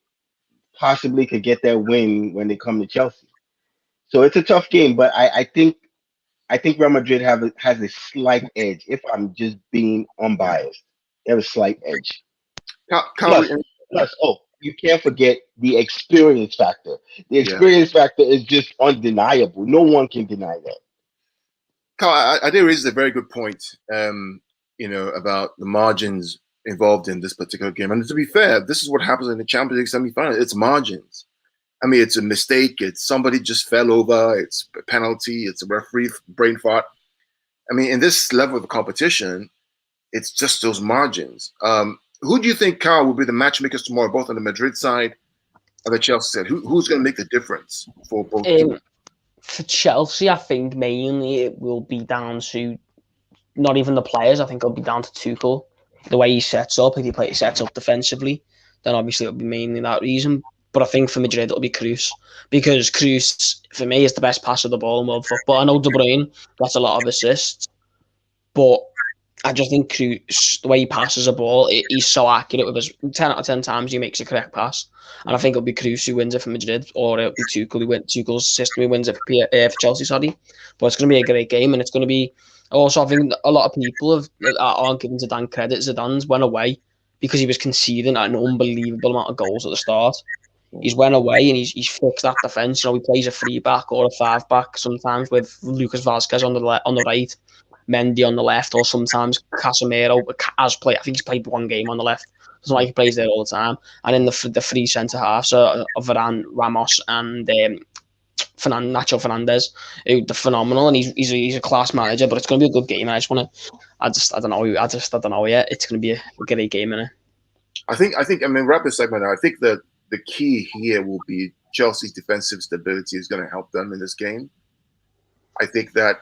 possibly could get that win when they come to Chelsea. So it's a tough game, but I think Real Madrid has a slight edge. If I'm just being
Yeah.
unbiased, they have a slight edge.
Carl,
Plus, you can't forget the experience factor. The
yeah.
experience factor is just undeniable. No one can deny that.
Carl, I did raise a very good point, about the margins involved in this particular game. And to be fair, this is what happens in the Champions League semi-final. It's margins. I mean, it's a mistake. It's somebody just fell over. It's a penalty. It's a referee brain fart. I mean, in this level of competition, it's just those margins. Who do you think, Carl, will be the matchmakers tomorrow, both on the Madrid side and the Chelsea side? Who's going to make the difference for both teams?
For Chelsea, I think mainly it will be down to not even the players. I think it'll be down to Tuchel, the way he sets up. If he sets up defensively, then obviously it'll be mainly that reason. But I think for Madrid it'll be Kroos, because Kroos for me is the best passer of the ball in world football. I know De Bruyne gets a lot of assists, but I just think Kroos, the way he passes a ball, he's so accurate with his 10 out of 10 times he makes a correct pass. And I think it'll be Kroos who wins it for Madrid, or it'll be Tuchel's system who wins it for Chelsea, sorry. But it's going to be a great game, and it's going to be also, I think a lot of people aren't giving Zidane credit. Zidane's went away because he was conceding an unbelievable amount of goals at the start. He's went away and he's fixed that defence. He plays a 3-back or a 5-back sometimes with Lucas Vazquez on the right, Mendy on the left, or sometimes Casemiro has played. I think he's played one game on the left. It's not like he plays there all the time. And in the three centre halves, Varane, Ramos, and Nacho Fernandez, who are phenomenal, and he's a class manager. But it's going to be a good game. I don't know yet. It's going to be a great game, innit?
I think. Wrap this segment now. I think that the key here will be Chelsea's defensive stability is going to help them in this game. I think that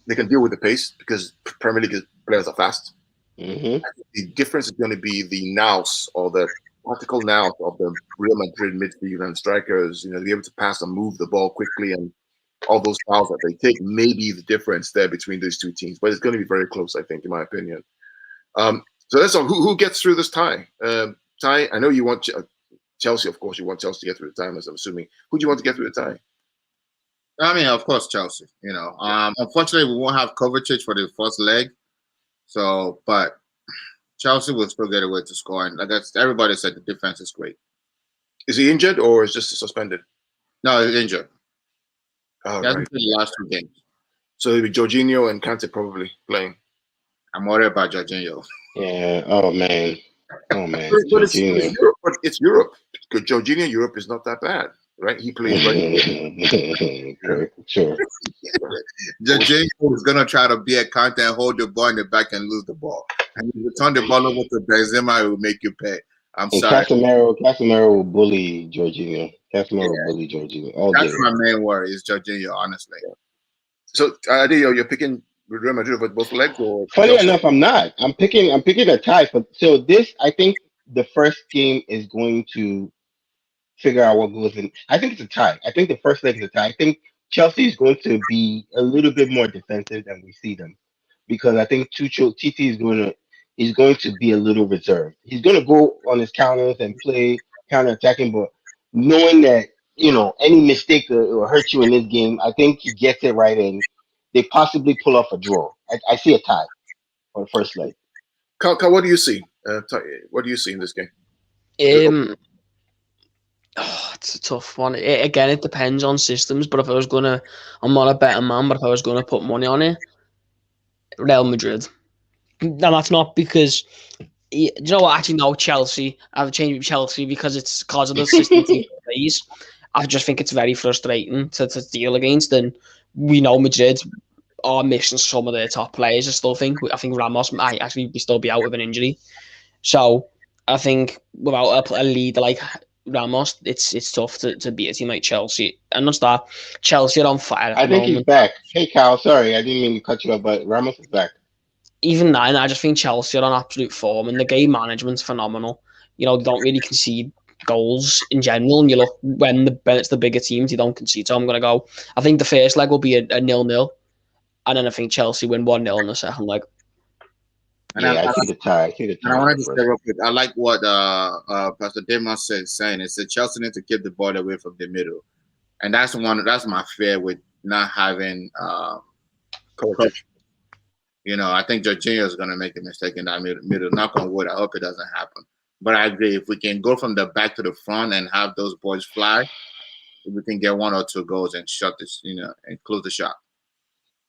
they can deal with the pace because Premier League players are fast.
Mm-hmm.
The difference is going to be the nous or the tactical nous of the Real Madrid midfield and strikers. To be able to pass and move the ball quickly and all those fouls that they take may be the difference there between these two teams. But it's going to be very close, I think, in my opinion. So that's all. Who gets through this tie? Ty, I know you want Chelsea, of course. You want Chelsea to get through the tie, as I'm assuming. Who do you want to get through the tie?
I mean, of course, Chelsea. Unfortunately, we won't have Kovacic for the first leg. So, but Chelsea will still get away to score. And everybody said the defense is great.
Is he injured or is just suspended?
No, he's injured.
Oh,
he hasn't played the last 2 games.
So it'll be Jorginho and Kante probably playing.
I'm worried about Jorginho.
Yeah. Oh man.
But it's Europe. Because Jorginho Europe is not that bad, right? He plays right.
Sure.
Jorginho is gonna try to be a Kante and hold the ball in the back and lose the ball. And if you turn the ball over to Benzema, it will make you pay. I'm sorry.
Casemiro will bully Jorginho. Casemiro will bully Jorginho all
That's
day.
my main worry is Jorginho, honestly.
So, Adio, you're picking Real Madrid with both legs, or
Funny
Chelsea?
enough, I'm not. I'm picking a tie. So this, I think, the first game is going to figure out what goes in. I think it's a tie. I think the first leg is a tie. I think Chelsea is going to be a little bit more defensive than we see them, because I think Tuchel TT is going to be a little reserved. He's going to go on his counters and play counter attacking, but knowing that any mistake will hurt you in this game, I think he gets it right, and they possibly pull off a draw. I see a tie on the first leg.
Carl, what do you see? What do you see in this game?
It's a tough one. Again, it depends on systems. But if I was gonna, I'm not a betting man. But if I was gonna put money on it, Real Madrid. And that's not because, do you know what? Actually, no, Chelsea. I've changed with Chelsea because it's because of the system he plays. I just think it's very frustrating to deal against, and we know Madrid are missing some of their top players. I think Ramos might actually still be out with an injury. So I think without a leader like Ramos, it's tough to beat a team like Chelsea. And not that Chelsea are on fire at
I
the
think he's
moment.
back. Hey, Kyle, sorry, I didn't mean to cut you off, but Ramos is back.
Even then, I just think Chelsea are on absolute form, and the game management's phenomenal. They don't really concede goals in general, and you look when it's the bigger teams, you don't concede. So I'm going to go. I think the first leg will be a 0-0, and then I think Chelsea win 1-0 in the second leg.
And
I see the tie. And
I wanted to say real quick, I like what Pastor Damon is saying. It's that Chelsea needs to keep the ball away from the middle, and that's my fear with not having coach. I think Jorginho is going to make a mistake in that middle. Knock on wood. I hope it doesn't happen. But I agree. If we can go from the back to the front and have those boys fly, if we can get 1 or 2 goals and shut this, and close the shop.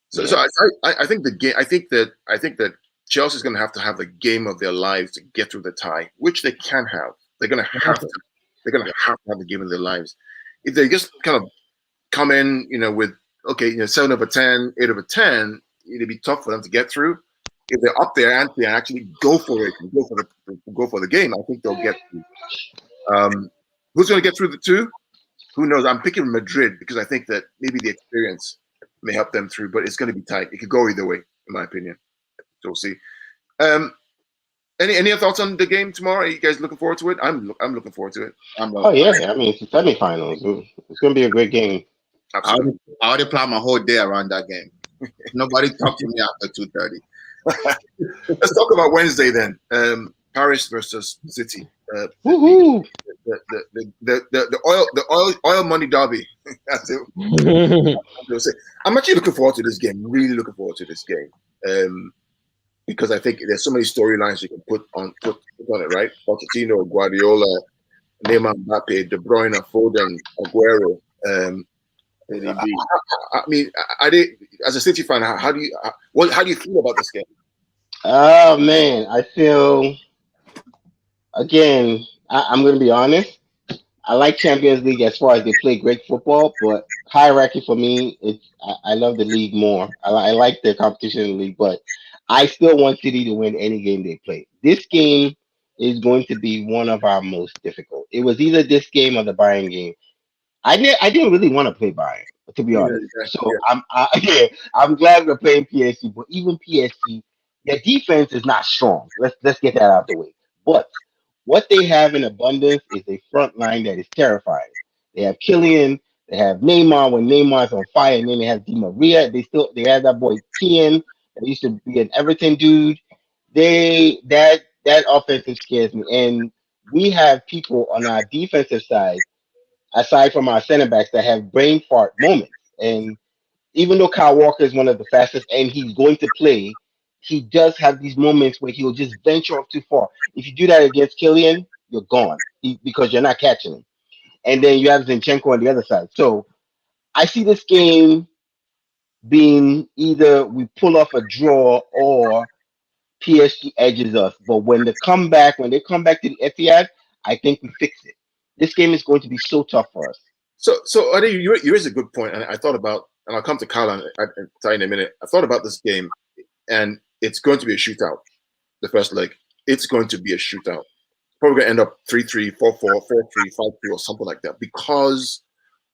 So I think the game. I think that Chelsea's going to have the game of their lives to get through the tie, which they can have. They're going to have to. They're going to have the game of their lives. If they just kind of come in, with 7 over 10, 8 over 10, it'd be tough for them to get through. If they're up there and they actually go for it, and go for the game, I think they'll get through. Who's going to get through the two? Who knows? I'm picking Madrid because I think that maybe the experience may help them through, but it's going to be tight. It could go either way, in my opinion. So we'll see. Any other thoughts on the game tomorrow? Are you guys looking forward to it? I'm looking forward to it.
I mean, it's the semifinals. It's going to be a great game.
Absolutely.
I already planned my whole day around that game. Nobody talked to me after 2:30.
Let's talk about Wednesday then. Paris versus City.
Woohoo!
The oil money derby. That's it. I'm actually looking forward to this game. Really looking forward to this game. Because I think there's so many storylines you can put on it, right? Pochettino, Guardiola, Neymar, Mbappe, De Bruyne, Foden, Aguero. I mean, as a City fan, how do you feel about this game?
Oh man, I feel. Again, I'm going to be honest. I like Champions League as far as they play great football, but hierarchy for me, I love the league more. I like the competition in the league, but I still want City to win any game they play. This game is going to be one of our most difficult. It was either this game or the Bayern game. I didn't really want to play Bayern, to be honest. So I'm glad we're playing PSG, but even PSG, their defense is not strong. Let's get that out of the way. But what they have in abundance is a front line that is terrifying. They have Kylian, they have Neymar when Neymar's on fire, and then they have Di Maria. They have that boy Tien that used to be an Everton dude. That offensive scares me. And we have people on our defensive side, aside from our center backs, that have brain fart moments. And even though Kyle Walker is one of the fastest and he's going to play, he does have these moments where he'll just venture off too far. If you do that against Kylian, you're gone because you're not catching him. And then you have Zinchenko on the other side. So I see this game being either we pull off a draw or PSG edges us. But when they come back to the Etihad, I think we fix it. This game is going to be so tough for us.
So I think you raise a good point, and I thought about, and I'll come to Kyle and tell you in a minute. I thought about this game, and it's going to be a shootout. The first leg, it's going to be a shootout. probably going to end up 3-3, 4-4, 4-3, 5-2, or something like that because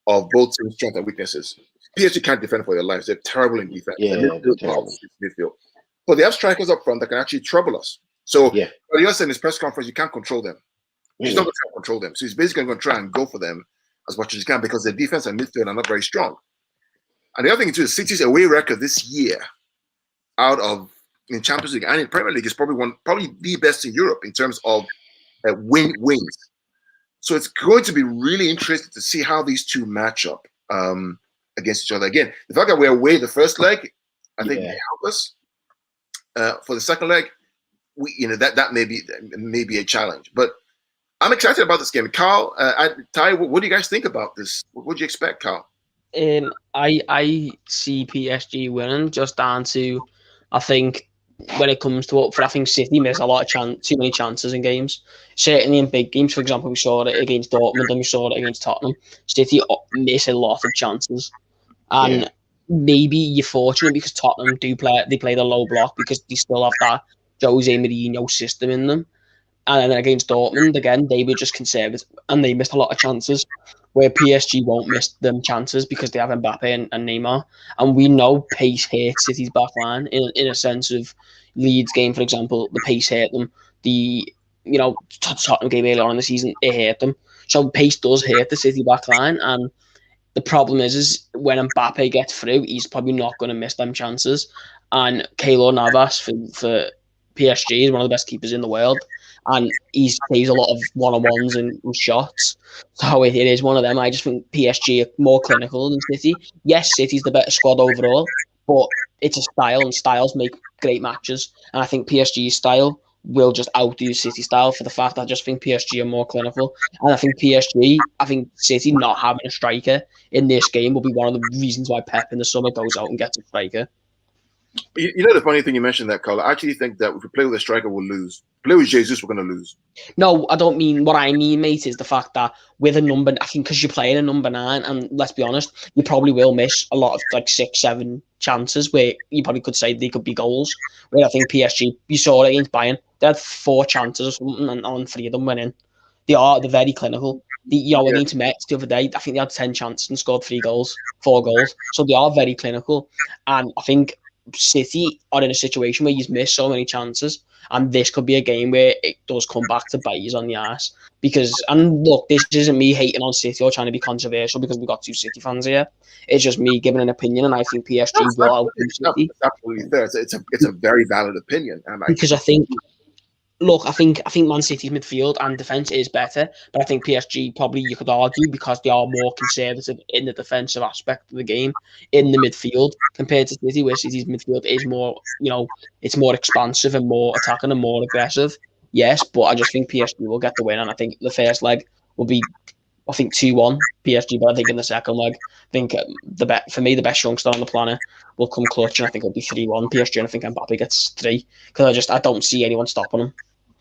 of both teams' strengths and weaknesses. PSG can't defend for their lives. They're terrible in defense.
Yeah, they're terrible.
Midfield. But they have strikers up front that can actually trouble us. So
Yeah.
Guardiola said in his press conference, you can't control them. He's not going to try to control them. So he's basically going to try and go for them as much as he can because their defense and midfield are not very strong. And the other thing too is City's away record this year in Champions League and in Premier League is probably the best in Europe in terms of wins. So it's going to be really interesting to see how these two match up against each other. Again, the fact that we're away the first leg, I think may help us. For the second leg, that may be a challenge. But I'm excited about this game. Carl, Ty, what do you guys think about this? What do you expect, Carl?
I see PSG winning just down to, I think, when it comes to I think City miss a lot of too many chances in games. Certainly in big games, for example, we saw it against Dortmund and we saw it against Tottenham. City miss a lot of chances, and maybe you're fortunate because Tottenham they play the low block because they still have that Jose Mourinho system in them. And then against Dortmund, again, they were just conservative and they missed a lot of chances, where PSG won't miss them chances because they have Mbappe and Neymar. And we know pace hurts City's back line in a sense of Leeds game, for example, the pace hurt them. The Tottenham game earlier on in the season, it hurt them. So pace does hurt the City back line. And the problem is when Mbappe gets through, he's probably not going to miss them chances. And Keylor Navas for PSG is one of the best keepers in the world. And he plays a lot of one-on-ones and shots. So it is one of them. I just think PSG are more clinical than City. Yes, City's the better squad overall, but it's a style, and styles make great matches. And I think PSG's style will just outdo City style for the fact that I just think PSG are more clinical. And I think City not having a striker in this game will be one of the reasons why Pep in the summer goes out and gets a striker.
You know the funny thing you mentioned that, Carl. I actually think that if we play with a striker, we'll lose. Play with Jesus, we're going to lose.
No, I don't mean what I mean, mate. Is the fact that with a number, I think because you're playing a number 9, and let's be honest, you probably will miss a lot of 6-7 chances where you probably could say they could be goals. Where I think PSG, you saw it against Bayern, they had 4 chances or something, and on 3 of them went in. They're very clinical. Against Metz the other day, I think they had 10 chances and scored 4 goals. So they are very clinical, and I think City are in a situation where you've missed so many chances, and this could be a game where it does come back to bite you on the ass. And look, this isn't me hating on City or trying to be controversial because we've got 2 City fans here. It's just me giving an opinion, and I think PSG will outdo City.
It's absolutely fair. It's a very valid opinion.
Because I think Man City's midfield and defence is better, but I think PSG probably, you could argue, because they are more conservative in the defensive aspect of the game in the midfield compared to City, where City's midfield is more, it's more expansive and more attacking and more aggressive. Yes, but I just think PSG will get the win, and I think the first leg will be, 2-1 PSG, but I think in the second leg, I think for me, the best youngster on the planet will come clutch, and I think it'll be 3-1 PSG, and I think Mbappe gets 3, because I don't see anyone stopping him.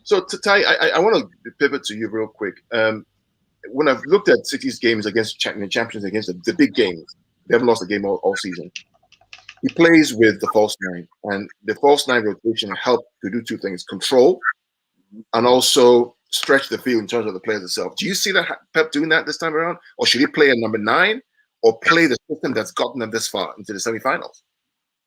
So, Ty, I want to pivot to you real quick. When I've looked at City's games against champions, against the big games, they haven't lost a game all season. He plays with the false 9, and the false 9 rotation helped to do 2 things: control and also stretch the field in terms of the players itself. Do you see that Pep doing that this time around, or should he play a number 9, or play the system that's gotten them this far into the semifinals?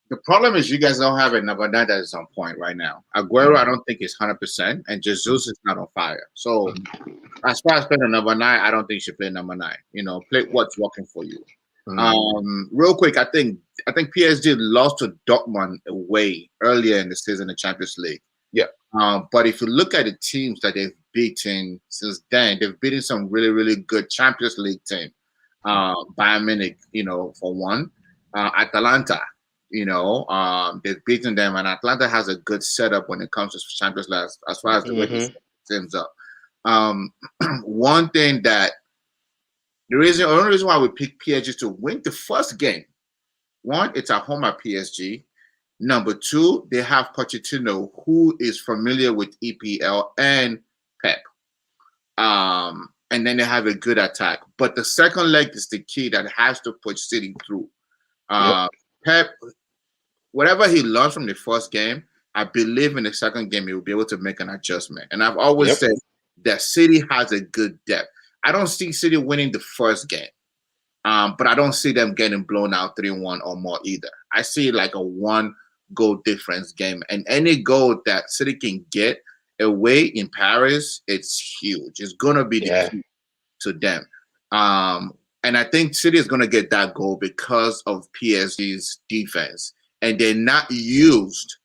The problem is you guys don't have a number 9 that is on point right now. Aguero, I don't think is 100%, and Jesus is not on fire. So as far as playing a number 9, I don't think you should play number 9. Play what's working for you. Real quick, I think PSG lost to Dortmund away earlier in the season in Champions League.
Yeah.
But if you look at the teams that they've beaten since then, they've beaten some really, really good Champions League team. Bayern Munich, for one. Atalanta. They've beaten them, and Atlanta has a good setup when it comes to Champions League as far as the way it teams up. One thing that the only reason why we pick PSG to win the first game, 1, it's at home at PSG. Number 2, they have Pochettino, who is familiar with EPL and Pep. And then they have a good attack. But the second leg is the key that has to push City through. Pep, whatever he learned from the first game, I believe in the second game he will be able to make an adjustment. And I've always said that City has a good depth. I don't see City winning the first game, but I don't see them getting blown out 3-1 or more either. I see like a 1-goal difference game, and any goal that City can get away in Paris, it's huge. It's gonna be the key to them. And I think City is gonna get that goal because of PSG's defense, and they're not used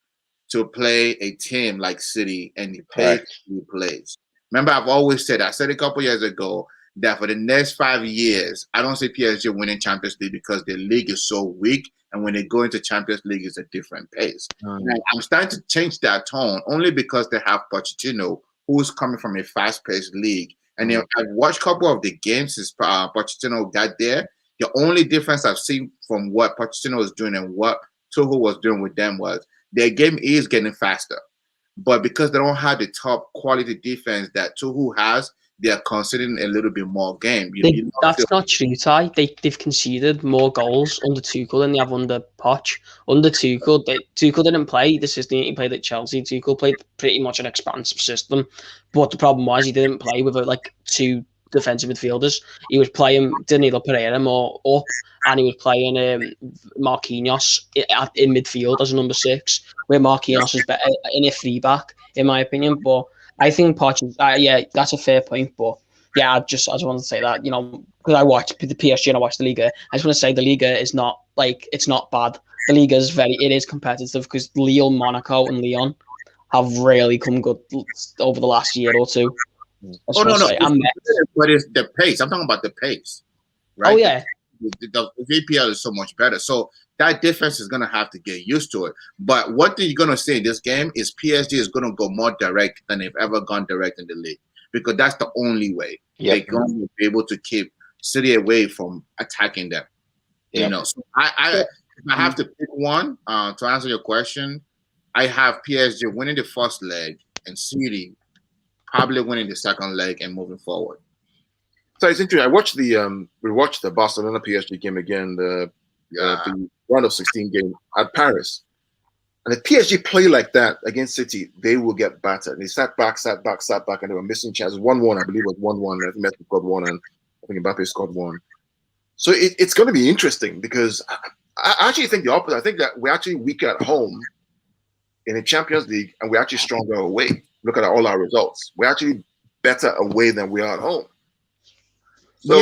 to play a team like City and the pace he plays. Remember, I've always said, I said a couple years ago that for the next 5 years, I don't see PSG winning Champions League because the league is so weak, and when they go into Champions League, it's a different pace. I'm starting to change that tone only because they have Pochettino, who's coming from a fast-paced league. And I've watched a couple of the games since Pochettino got there. The only difference I've seen from what Pochettino was doing and what Tuchel was doing with them was their game is getting faster. But because they don't have the top quality defense that Tuchel has, they're conceding a little bit more game.
That's not true, Ty. They've conceded more goals under Tuchel than they have under Poch. Under Tuchel, Tuchel didn't play the system he played at Chelsea. Tuchel played pretty much an expansive system. But the problem was he didn't play with like 2 defensive midfielders. He was playing Danilo Pereira more up, and he was playing Marquinhos in midfield as a number 6, where Marquinhos is better in a free back, in my opinion. But I think Poch, that's a fair point. But yeah, I just wanted to say that, because I watch the PSG and I watch the Liga. I just want to say the Liga is not it's not bad. The Liga is it is competitive because Lyon, Monaco, and Lyon have really come good over the last year or two.
No, but it's the pace. I'm talking about the pace, right?
Oh yeah,
the VPL is so much better. So that defense is going to have to get used to it. But what you're going to see in this game is PSG is going to go more direct than they've ever gone direct in the league, because that's the only way they're going to be able to keep City away from attacking them. So if I have to pick one to answer your question, I have PSG winning the first leg and City probably winning the second leg and moving forward.
So it's interesting. I watched we watched the Barcelona PSG game again, the round of 16 game at Paris. And if PSG play like that against City, they will get battered. They sat back, and they were missing chances. 1-1, I believe it was 1-1. I think Messi scored 1, and I think Mbappe scored 1. So it's going to be interesting because I actually think the opposite. I think that we're actually weaker at home in the Champions League, and we're actually stronger away. Look at all our results. We're actually better away than we are at home. So,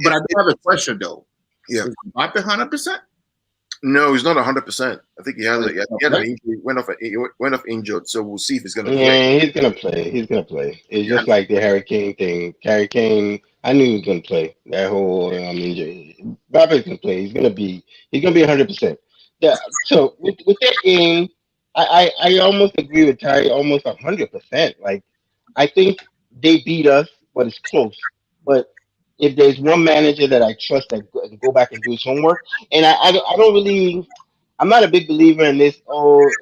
but I do have a question though.
Yeah,
is Mbappe 100%?
No, he's not 100%. I think he had an injury. Went off injured. So we'll see if he's going to play.
Yeah, he's going to play. He's going to play. It's just like the Harry Kane thing. Harry Kane, I knew he was going to play. That whole injury. Mbappe's going to play. He's going to be 100%. Yeah. So with that game, I almost agree with Ty, almost 100%. Like, I think they beat us, but it's close. But if there's one manager that I trust that can go back and do his homework, and I don't really, I'm not a big believer in this,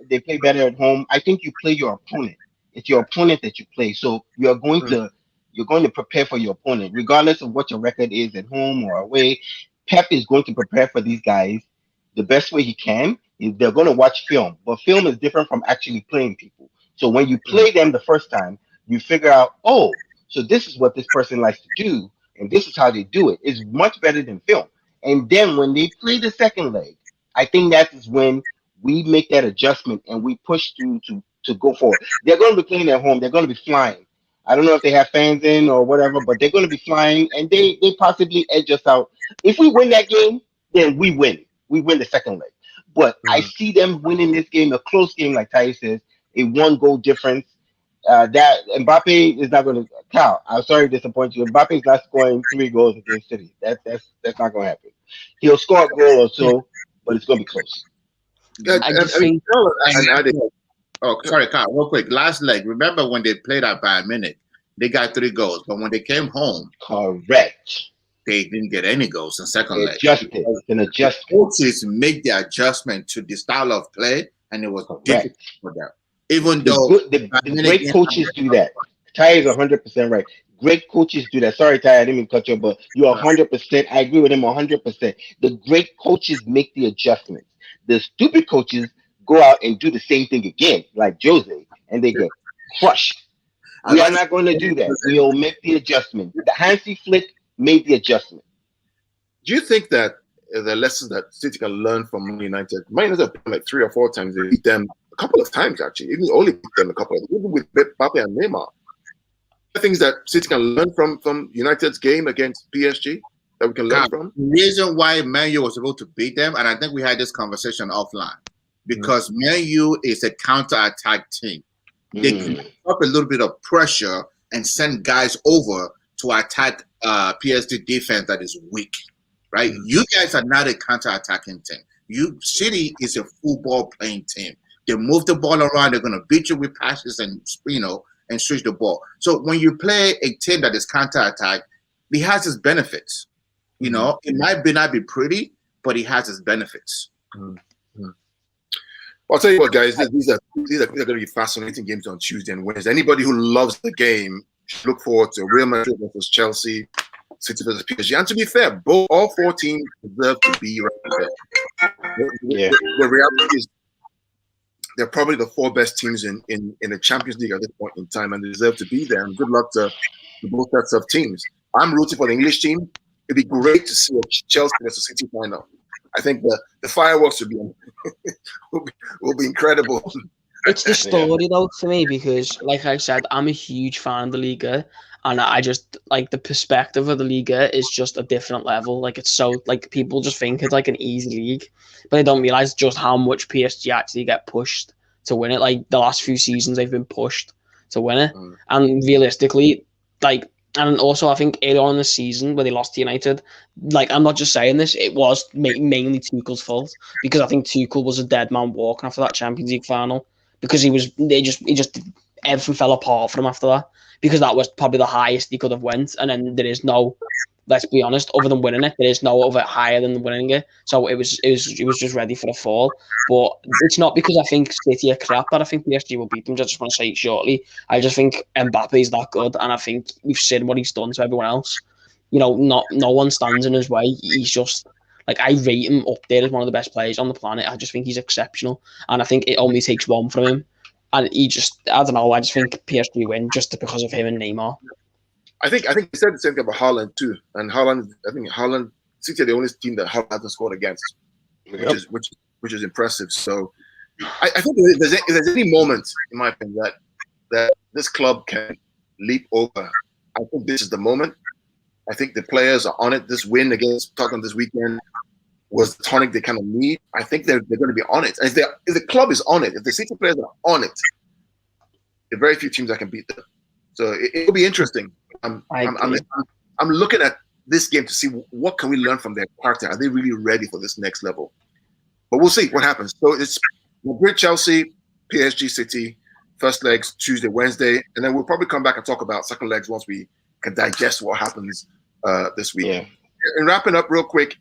they play better at home. I think you play your opponent. It's your opponent that you play. So you're going to prepare for your opponent, regardless of what your record is at home or away. Pep is going to prepare for these guys the best way he can. They're going to watch film, but film is different from actually playing people. So when you play them the first time, you figure out, so this is what this person likes to do, and this is how they do it. It's much better than film. And then when they play the second leg, I think that is when we make that adjustment and we push through to go forward. They're going to be playing at home. They're going to be flying. I don't know if they have fans in or whatever, but they're going to be flying, and they possibly edge us out. If we win that game, then we win. We win the second leg. But I see them winning this game, a close game, like Ty says, a 1-goal difference. That Mbappe is not going to count. I'm sorry to disappoint you. Mbappe is not scoring 3 goals against City. That's not going to happen. He'll score a goal or so, but it's going to be close.
Sorry, Kyle, real quick. Last leg, remember when they played at Bayern Munich, they got 3 goals, but when they came home,
correct,
they didn't get any goals in second leg.
It's an adjustment.
Coaches make the adjustment to the style of play, and it was difficult for them. Even though
the great coaches do that. Ty is 100% right. Great coaches do that. Sorry, Ty, I didn't mean to cut you, but you're 100%. I agree with him 100%. The great coaches make the adjustments. The stupid coaches go out and do the same thing again, like Jose, and they get crushed. We are not going to do that. We will make the adjustment. The Hansi Flick made the adjustment.
Do you think that the lessons that City can learn from Man United? Man United have played like 3 or 4 times. They beat them a couple of times, actually. Even only beat them a couple of times, even with Mbappe and Neymar. Things that City can learn from United's game against PSG that we can learn from?
The reason why Man U was able to beat them, and I think we had this conversation offline, because Man U is a counter-attack team. They can up a little bit of pressure and send guys over to attack PSG defense that is weak, right? You guys are not a counter-attacking team. City is a football playing team. They move the ball around. They're going to beat you with passes and and switch the ball. So when you play a team that is counter-attack, it has its benefits. It might not be pretty, but it has its benefits.
Well, I'll tell you what, guys, these are going to be fascinating games on Tuesday and Wednesday. Anybody who loves the game should look forward to Real Madrid versus Chelsea, City versus PSG. And to be fair, all 4 teams deserve to be right there. The reality is they're probably the 4 best teams in the Champions League at this point in time, and they deserve to be there. And good luck to both sets of teams. I'm rooting for the English team. It'd be great to see a Chelsea versus City final. I think the fireworks will be incredible.
It's the story though for me, because like I said, I'm a huge fan of the Liga, and I just like the perspective of the Liga is just a different level. Like it's so like people just think it's like an easy league, but they don't realize just how much PSG actually get pushed to win it. Like the last few seasons, they've been pushed to win it, and realistically, like. And also, I think earlier on in the season when they lost to United, like I'm not just saying this, it was mainly Tuchel's fault, because I think Tuchel was a dead man walking after that Champions League final, because he just everything fell apart for him after that, because that was probably the highest he could have went, and then there is no, let's be honest, other than winning it, there is no other higher than winning it. So it was just ready for the fall. But it's not because I think City are crap that I think PSG will beat them. I just want to say it shortly. I just think Mbappe is that good, and I think we've seen what he's done to everyone else. No one stands in his way. He's just like, I rate him up there as one of the best players on the planet. I just think he's exceptional, and I think it only takes one from him. And I don't know. I just think PSG win just because of him and Neymar.
I think he said the same thing about Haaland too. And Haaland, City are the only team that Haaland hasn't scored against, which is impressive. So I think if there's any moment, in my opinion, that this club can leap over, I think this is the moment. I think the players are on it. This win against Tottenham this weekend was the tonic they kind of need. I think they're going to be on it. And if the club is on it, if the City players are on it, there are very few teams that can beat them. So it will be interesting. I'm looking at this game to see what can we learn from their character. Are they really ready for this next level? But we'll see what happens. So it's Madrid, Chelsea, PSG, City, first legs Tuesday, Wednesday, and then we'll probably come back and talk about second legs once we can digest what happens this week. Yeah. And wrapping up real quick,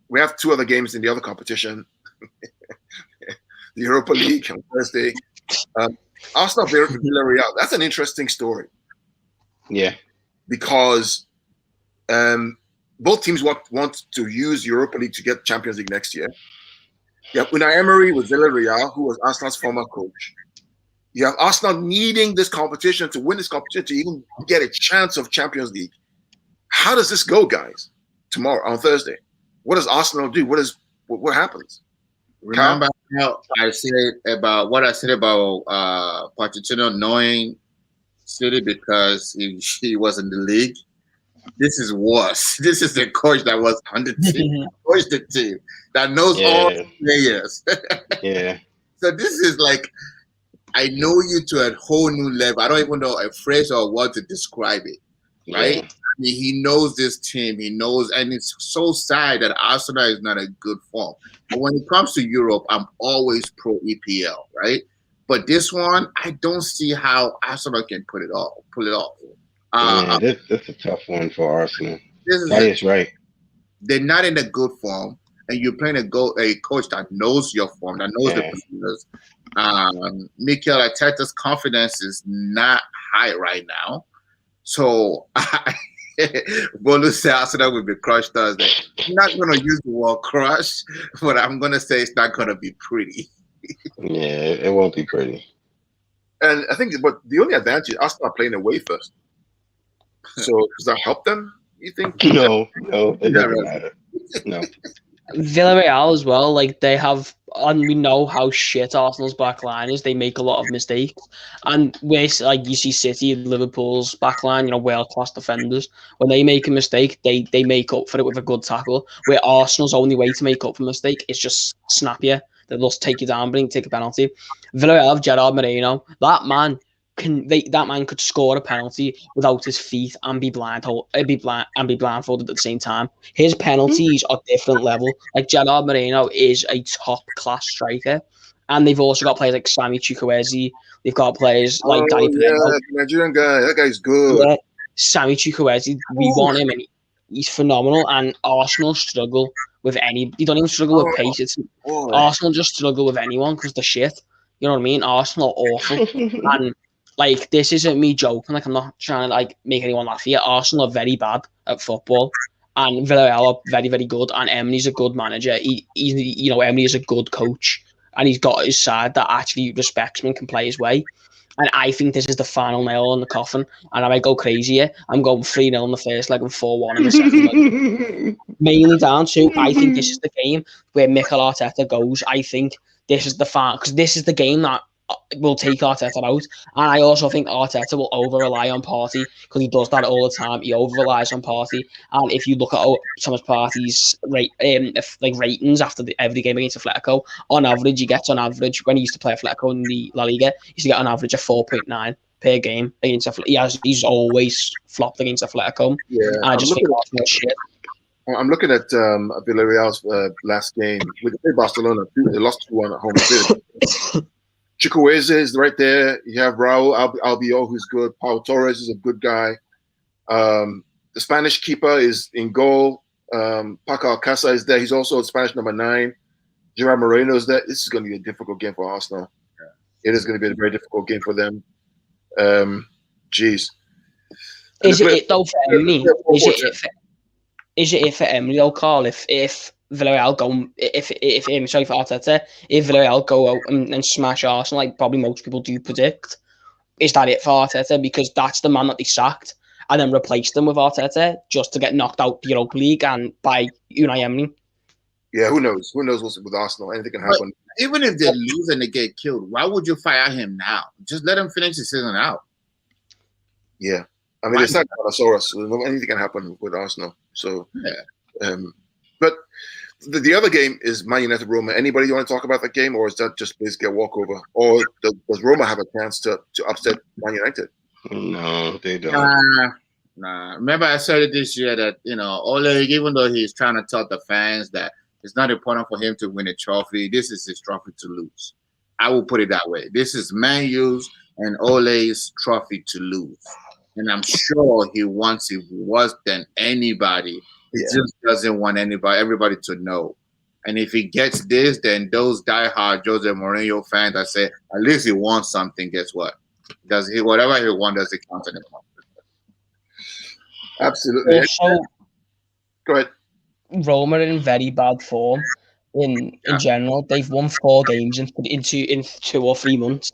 we have 2 other games in the other competition. The Europa League on Thursday. Arsenal Villarreal. That's an interesting story.
Yeah.
Because both teams want to use Europa League to get Champions League next year. You have Unai Emery with Villarreal, who was Arsenal's former coach. You have Arsenal needing this competition to win this competition to even get a chance of Champions League. How does this go, guys? Tomorrow, on Thursday. What does Arsenal do? What happens?
Remember how I said about Pochettino knowing City because he was in the league? This is worse. This is the coach that was on the team, coached the team, that knows all the players.
Yeah.
So this is like, I know you to a whole new level. I don't even know a phrase or a word to describe it, right?
Yeah.
I mean, he knows this team. He knows, and it's so sad that Arsenal is not a good form. But when it comes to Europe, I'm always pro EPL, right? But this one, I don't see how Arsenal can pull it off.
That's a tough one for Arsenal. That is right.
They're not in a good form, and you're playing a coach that knows your form, that knows the players. Mikel Arteta's confidence is not high right now. So Bolu said Arsenal will be crushed Thursday. I'm not going to use the word crush, but I'm going to say it's not going to be pretty.
Yeah, it won't be pretty.
And I think, but the only advantage is Arsenal are playing away first. So does that help them? You think?
No, it
Yeah,
doesn't
right.
matter. No.
Villarreal as well, like they have, and we know how shit Arsenal's back line is. They make a lot of mistakes, and where like you see City and Liverpool's back line, world class defenders. When they make a mistake, they make up for it with a good tackle. Where Arsenal's only way to make up for a mistake is just snap you. They'll just take you down, bring take a penalty. Villarreal have Gerard Moreno. That man could score a penalty without his feet and be blindfolded at the same time. His penalties are different level. Like Gerard Moreno is a top class striker, and they've also got players like Sammy Chukwueze. They've got players like
Oh
Danny
yeah,
Pereira.
the Nigerian guy. That guy's good.
Yeah, Sammy Chukwueze. We
Ooh.
want him, and he's phenomenal. And Arsenal struggle with any. You don't even struggle with pace. It's
Boy.
Arsenal just struggle with anyone because they're shit. You know what I mean? Arsenal are awful, and like this isn't me joking. Like I'm not trying to like make anyone laugh here. Arsenal are very bad at football, and Villarreal are very very good. And Emery's a good manager. Emery is a good coach, and he's got his side that actually respects him and can play his way. And I think this is the final nail in the coffin. And I might go crazy here. I'm going 3-0 in the first leg and 4-1 in the second leg. Mainly down to, I think this is the game where Mikel Arteta goes. I think this is the final, because this is the game that will take Arteta out. And I also think Arteta will over-rely on Partey, because he does that all the time. He over-relies on Partey. And if you look at some of Partey's ratings after every game against Atletico, on average, he gets on average, when he used to play Atletico in the La Liga, he used to get on average of 4.9 per game against Atletico. He's always flopped against Atletico.
Yeah,
And I just think Arsenal shit.
I'm looking at Villarreal's last game. We played Barcelona. They lost 2-1 at home. Chukwueze is right there. You have Raul Albiol, who's good. Pau Torres is a good guy. The Spanish keeper is in goal. Paco Alcácer is there. He's also Spanish number 9. Gerard Moreno is there. This is going to be a difficult game for Arsenal. Yeah. It is going to be a very difficult game for them. Is
it though for Emery? Is it for Emery though, Carl? If Villarreal go, for Arteta, if Villarreal go out and smash Arsenal, like probably most people do predict, is that it for Arteta? Because that's the man that they sacked and then replaced them with Arteta just to get knocked out the Europa League and by Unai Emery.
Yeah, who knows? Who knows what's with Arsenal? Anything can happen.
But even if they lose and they get killed, why would you fire him now? Just let him finish the season out.
Yeah. I mean, it's not Galatasaray, so anything can happen with Arsenal. So, yeah. But the other game is Man United Roma. Anybody you want to talk about that game, or is that just basically a walkover? Or does Roma have a chance to upset Man United?
No, they don't.
Nah. Remember, I said it this year that Ole, even though he's trying to tell the fans that it's not important for him to win a trophy, this is his trophy to lose. I will put it that way. This is Man U's and Ole's trophy to lose. And I'm sure he wants it worse than anybody. He just doesn't want everybody to know. And if he gets this, then those diehard Jose Mourinho fans that say, at least he wants something, guess what? Whatever he wants, does it count anymore?
Absolutely.
Also,
go ahead.
Roma are in very bad form in general. They've won 4 games in 2 or 3 months.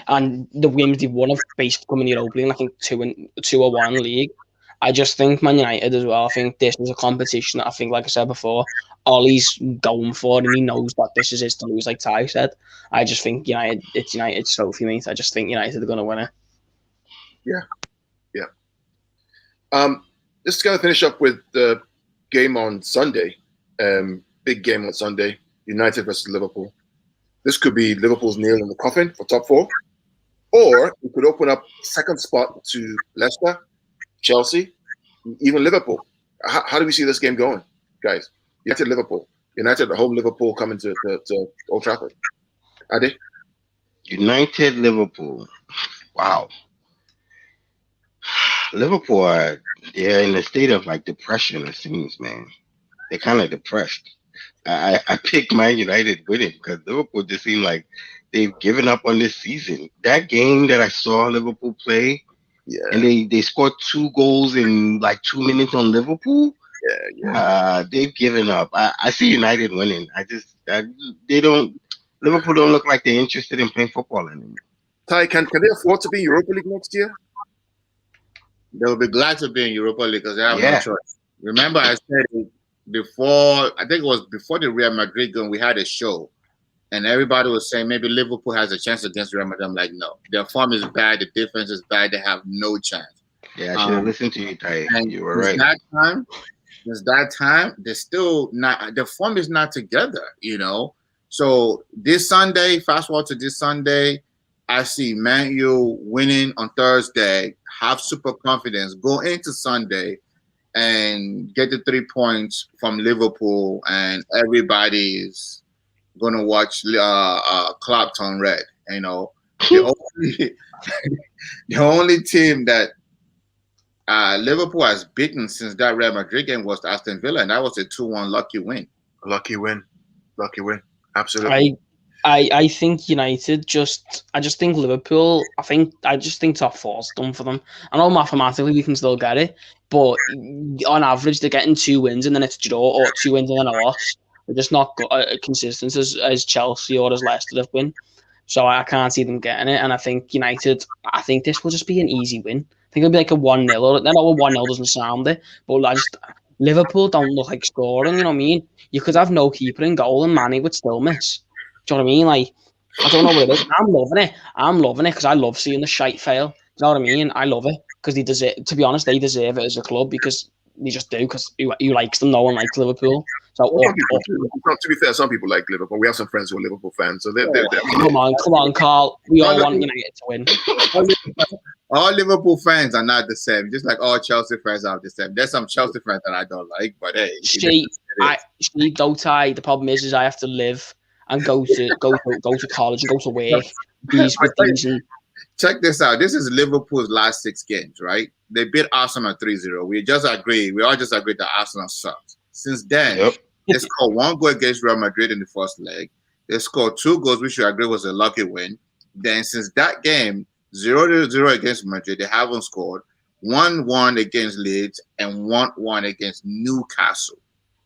And the games they've won have basically come in the Europa League, I think 2 or 1 league. I just think Man United as well. I think this is a competition that I think, like I said before, Ollie's going for, and he knows that this is his to lose, like Ty said. I just think it's United's trophy, mate. I just think United are going to win it.
Yeah. Just going to finish up with the game on Sunday. Big game on Sunday. United versus Liverpool. This could be Liverpool's nail in the coffin for top 4. Or it could open up second spot to Leicester, Chelsea, even Liverpool. How do we see this game going, guys? United at home, Liverpool coming to Old Trafford. Ade?
United Liverpool. Wow. Liverpool they're in a state of like depression, it seems, man. They're kind of depressed. I picked Man United winning because Liverpool just seemed like they've given up on this season. That game that I saw Liverpool play, and they scored 2 goals in like 2 minutes on Liverpool. They've given up. I see United winning. Liverpool don't look like they're interested in playing football anymore.
Ty, can they afford to be in Europa League next year?
They'll be glad to be in Europa League because they have no
Yeah.
choice. Remember, I said it before. I think it was before the Real Madrid game. We had a show, and everybody was saying maybe Liverpool has a chance against Real Madrid. I'm like, no, their form is bad. The defense is bad. They have no chance.
Yeah, I should have listened to you, Ty.
And
You were right.
since that time, they're still not. The form is not together. So this Sunday, fast forward to this Sunday, I see Man U winning on Thursday, have super confidence, go into Sunday and get the 3 points from Liverpool, and everybody's gonna watch Klopp turn red. The only, the only team that Liverpool has beaten since that Real Madrid game was Aston Villa, and that was a 2-1 lucky win.
Lucky win. Absolutely.
I think United I just think Liverpool, I just think top four's done for them. I know mathematically we can still get it, but on average they're getting 2 wins and then it's a draw, or 2 wins and then a loss. They're just not consistent as Chelsea or as Leicester have been. So I can't see them getting it. And I think United, this will just be an easy win. I think it'll be like a 1-0. Or then a 1-0 doesn't sound it, but Liverpool don't look like scoring, you know what I mean? You could have no keeper in goal and Manny would still miss. Do you know what I mean? Like, I don't know what it is. I'm loving it because I love seeing the shite fail. Do you know what I mean? I love it because they deserve, to be honest, they deserve it as a club because they just do, because who likes them? No one likes Liverpool. So
to be fair, some people like Liverpool. We have some friends who are Liverpool fans, so they're
come on, Carl. We all want United to win.
All Liverpool fans are not the same. Just like all Chelsea fans are the same. There's some Chelsea fans that I don't like, but hey.
Ty, the problem is I have to live and go to college and go to work.
Check this out. This is Liverpool's last 6 games, right? They beat Arsenal 3-0. We all just agreed that Arsenal sucks. Since then, they scored 1 goal against Real Madrid in the first leg. They scored 2 goals, which we agree was a lucky win. Then since that game, 0-0 against Madrid, they haven't scored. 1-1 against Leeds and 1-1 against Newcastle.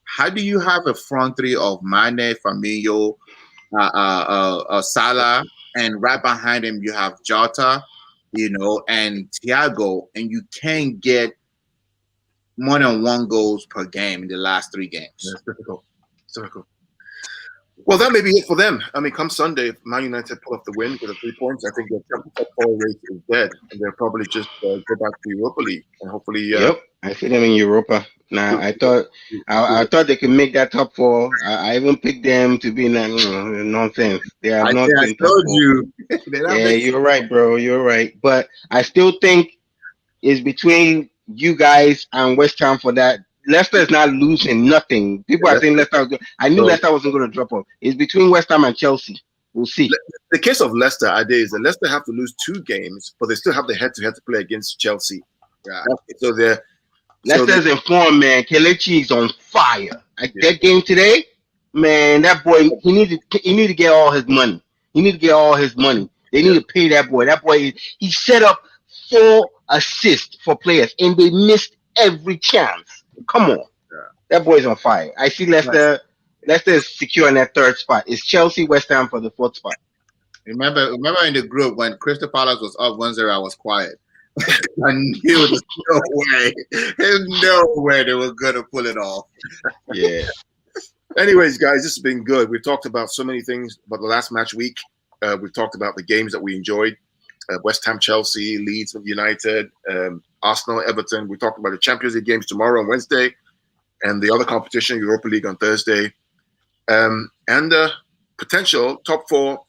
How do you have a front three of Mane, Firmino, Salah, and right behind him you have Jota, and Thiago, and you can't get more than 1 goals per game in the last 3 games?
Yeah, it's difficult. Well, that may be it for them. I mean, come Sunday, if Man United pull off the win with the 3 points, I think their top 4 race is dead, and they'll probably just go back to Europa League and hopefully.
I see them in Europa. Now, I thought they could make that top 4. I even picked them to be in that nonsense. They are not.
I told you.
Yeah, you're right, bro. You're right, but I still think it's between you guys and West Ham for that. Leicester is not losing nothing. People are saying Leicester. I knew Leicester wasn't going to drop off. It's between West Ham and Chelsea. We'll see.
The case of Leicester is that Leicester have to lose 2 games, but they still have the head-to-head to play against Chelsea.
Yeah.
So
Leicester's in form, man. Kelechi is on fire. That game today, man. That boy, he need to get all his money. They need to pay that boy. That boy, he set up 4 assists for players, and they missed every chance. Come on. Yeah. That boy's on fire. I see Leicester. Leicester is secure in that 3rd spot. It's Chelsea, West Ham for the 4th spot.
Remember in the group when Crystal Palace was up 1-0, I was quiet. I knew there's no way they were gonna pull it off.
Yeah. Anyways, guys, this has been good. We've talked about so many things about the last match week. We've talked about the games that we enjoyed. West Ham, Chelsea, Leeds United, Arsenal, Everton. We talked about the Champions League games tomorrow and Wednesday, and the other competition, Europa League, on Thursday, and potential top 4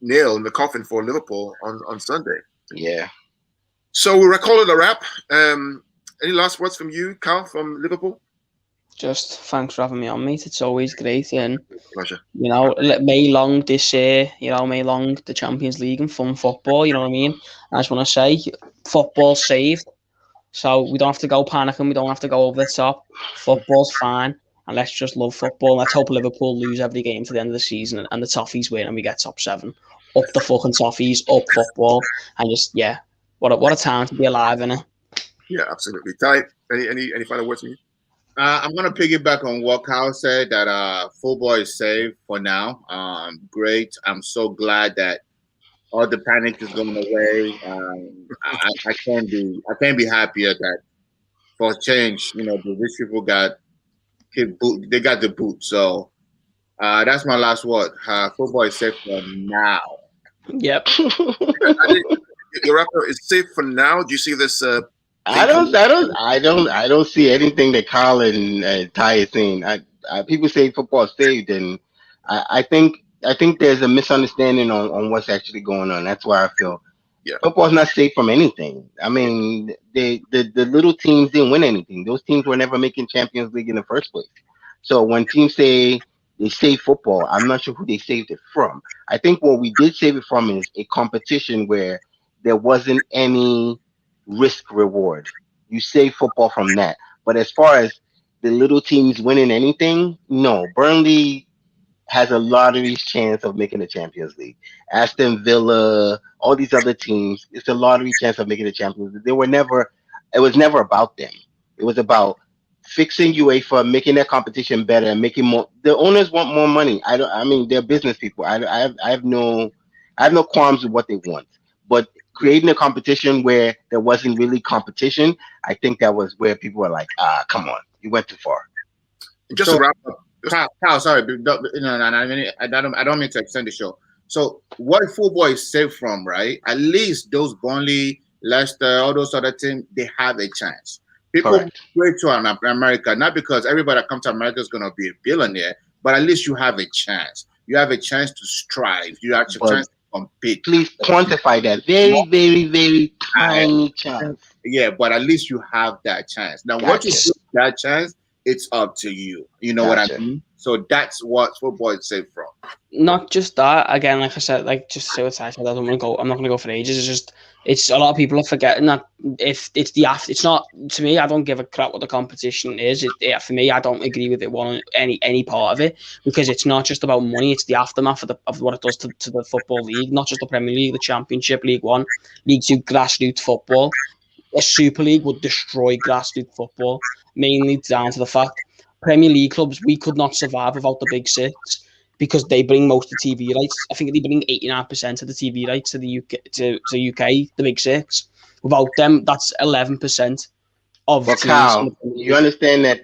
nail in the coffin for Liverpool on Sunday.
Yeah.
So we'll call it a wrap. Any last words from you, Carl, from Liverpool?
Just thanks for having me on, mate. It's always great. And
pleasure.
May long this year, may long the Champions League and fun football, you know what I mean? I just want to say, football's saved. So we don't have to go panicking. We don't have to go over the top. Football's fine. And let's just love football. Let's hope Liverpool lose every game to the end of the season and the Toffees win and we get top 7. Up the fucking Toffees, up football. And just, what a time to be alive, innit?
Yeah, absolutely. Ty, any final words from you?
I'm going to piggyback on what Kyle said, that football is safe for now. Great. I'm so glad that all the panic is going away. I can't be happier that for a change, you know, the rich people they got the boot. So that's my last word. Football is safe for now.
Yep.
Your rapper is safe for now. Do you see this?
I don't see anything that Colin and Ty is saying. People say football saved, and I think there's a misunderstanding on what's actually going on. That's why I feel football's not safe from anything. I mean, the little teams didn't win anything. Those teams were never making Champions League in the first place. So when teams say they save football, I'm not sure who they saved it from. I think what we did save it from is a competition where there wasn't any risk reward. You save football from that. But as far as the little teams winning anything, no. Burnley has a lottery's chance of making the Champions League. Aston Villa, all these other teams, it's a lottery chance of making the Champions League. It was never about them. It was about fixing UEFA, making their competition better, and making more. The owners want more money. I mean, they're business people. I have no qualms with what they want. But creating a competition where there wasn't really competition, I think that was where people were like, come on, you went too far.
Just to wrap up.
Kyle, sorry, I don't mean to extend the show. So what football is safe from, right? At least those Burnley, Leicester, all those other teams, they have a chance. People wait to America, not because everybody that comes to America is going to be a billionaire, but at least you have a chance. You have a chance to strive. You have a chance to compete.
Please quantify that. Very, very, very tiny chance.
Yeah, but at least you have that chance. Now, what you do with that chance, it's up to you. You know what I mean? So that's what football is safe from.
Not just that. Again, like I said, like just to say what I said, I'm not going to go for ages. It's a lot of people are forgetting that if it's it's not, to me, I don't give a crap what the competition is. For me, I don't agree with it any part of it, because it's not just about money. It's the aftermath of what it does to the football league, not just the Premier League, the Championship, League One, League Two, grassroots football. A Super League would destroy grassroots football, mainly down to the fact Premier League clubs, we could not survive without the Big Six, because they bring most of the TV rights. I think they bring 89% of the TV rights to the UK, to UK, the Big Six. Without them, that's 11% of
teams. Kyle, you understand that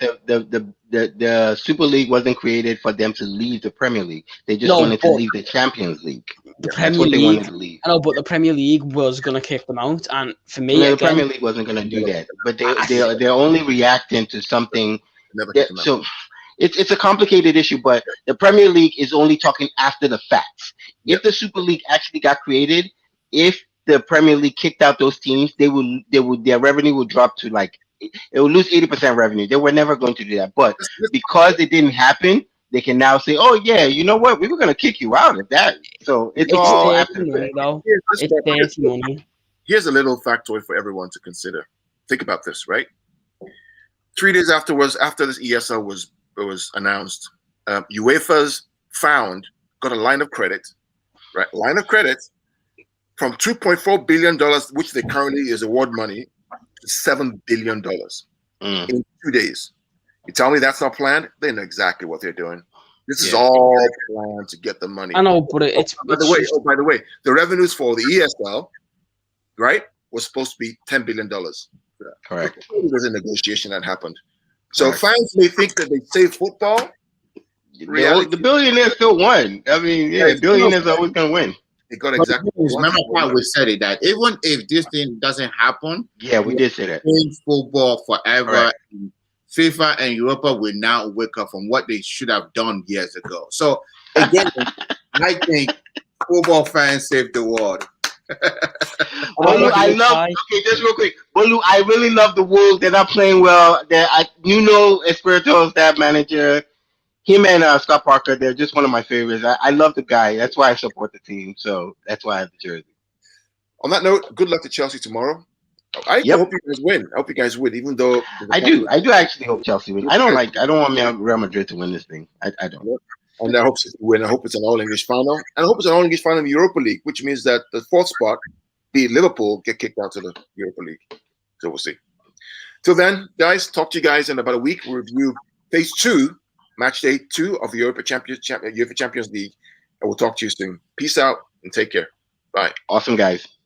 the Super League wasn't created for them to leave the Premier League. They just wanted to leave the Champions League. That's what they wanted to leave.
I know, but the Premier League was going to kick them out. And for me,
the Premier League wasn't going to do that. But they're only reacting to something. So it's a complicated issue, but the Premier League is only talking after the facts. If the Super League actually got created, if the Premier League kicked out those teams, their revenue would drop to it would lose 80% revenue. They were never going to do that. But because it didn't happen, they can now say, oh yeah, you know what? We were going to kick you out of that. So it's all after the fact.
Though. It's money.
Here's a little factoid for everyone to consider. Think about this, right? 3 days afterwards, after this ESL was announced, UEFA's got a line of credit, right? Line of credit from $2.4 billion, which they currently is award money, to $7 billion in 2 days. You tell me that's not planned? They know exactly what they're doing. This is all planned to get the money.
I know, but
by the way, the revenues for the ESL, right, was supposed to be $10 billion.
Correct.
It was a negotiation that happened. So fans may think that they save football.
The billionaires still won. I mean, billionaires are always going to win.
They got exactly.
Remember how we said it, that even if this thing doesn't happen,
we did say that.
Football forever. FIFA and Europa will now wake up from what they should have done years ago. So again, I think football fans saved the world.
Just real quick. Bolu, I really love the Wolves. They're not playing well. Espirito's staff manager, him and Scott Parker, they're just one of my favorites. I love the guy. That's why I support the team. So that's why I have the jersey.
On that note, good luck to Chelsea tomorrow. I hope you guys win. I hope you guys win, even though
I do actually hope Chelsea win. I don't want Real Madrid to win this thing. I don't.
And I hope to win. I hope it's an all-English final. And I hope it's an all-English final in the Europa League, which means that the fourth spot, be Liverpool, get kicked out to the Europa League. So we'll see. Till then, guys, talk to you guys in about a week. We'll review phase 2, match day 2 of the UEFA Champions League. And we'll talk to you soon. Peace out and take care. Bye.
Awesome, guys.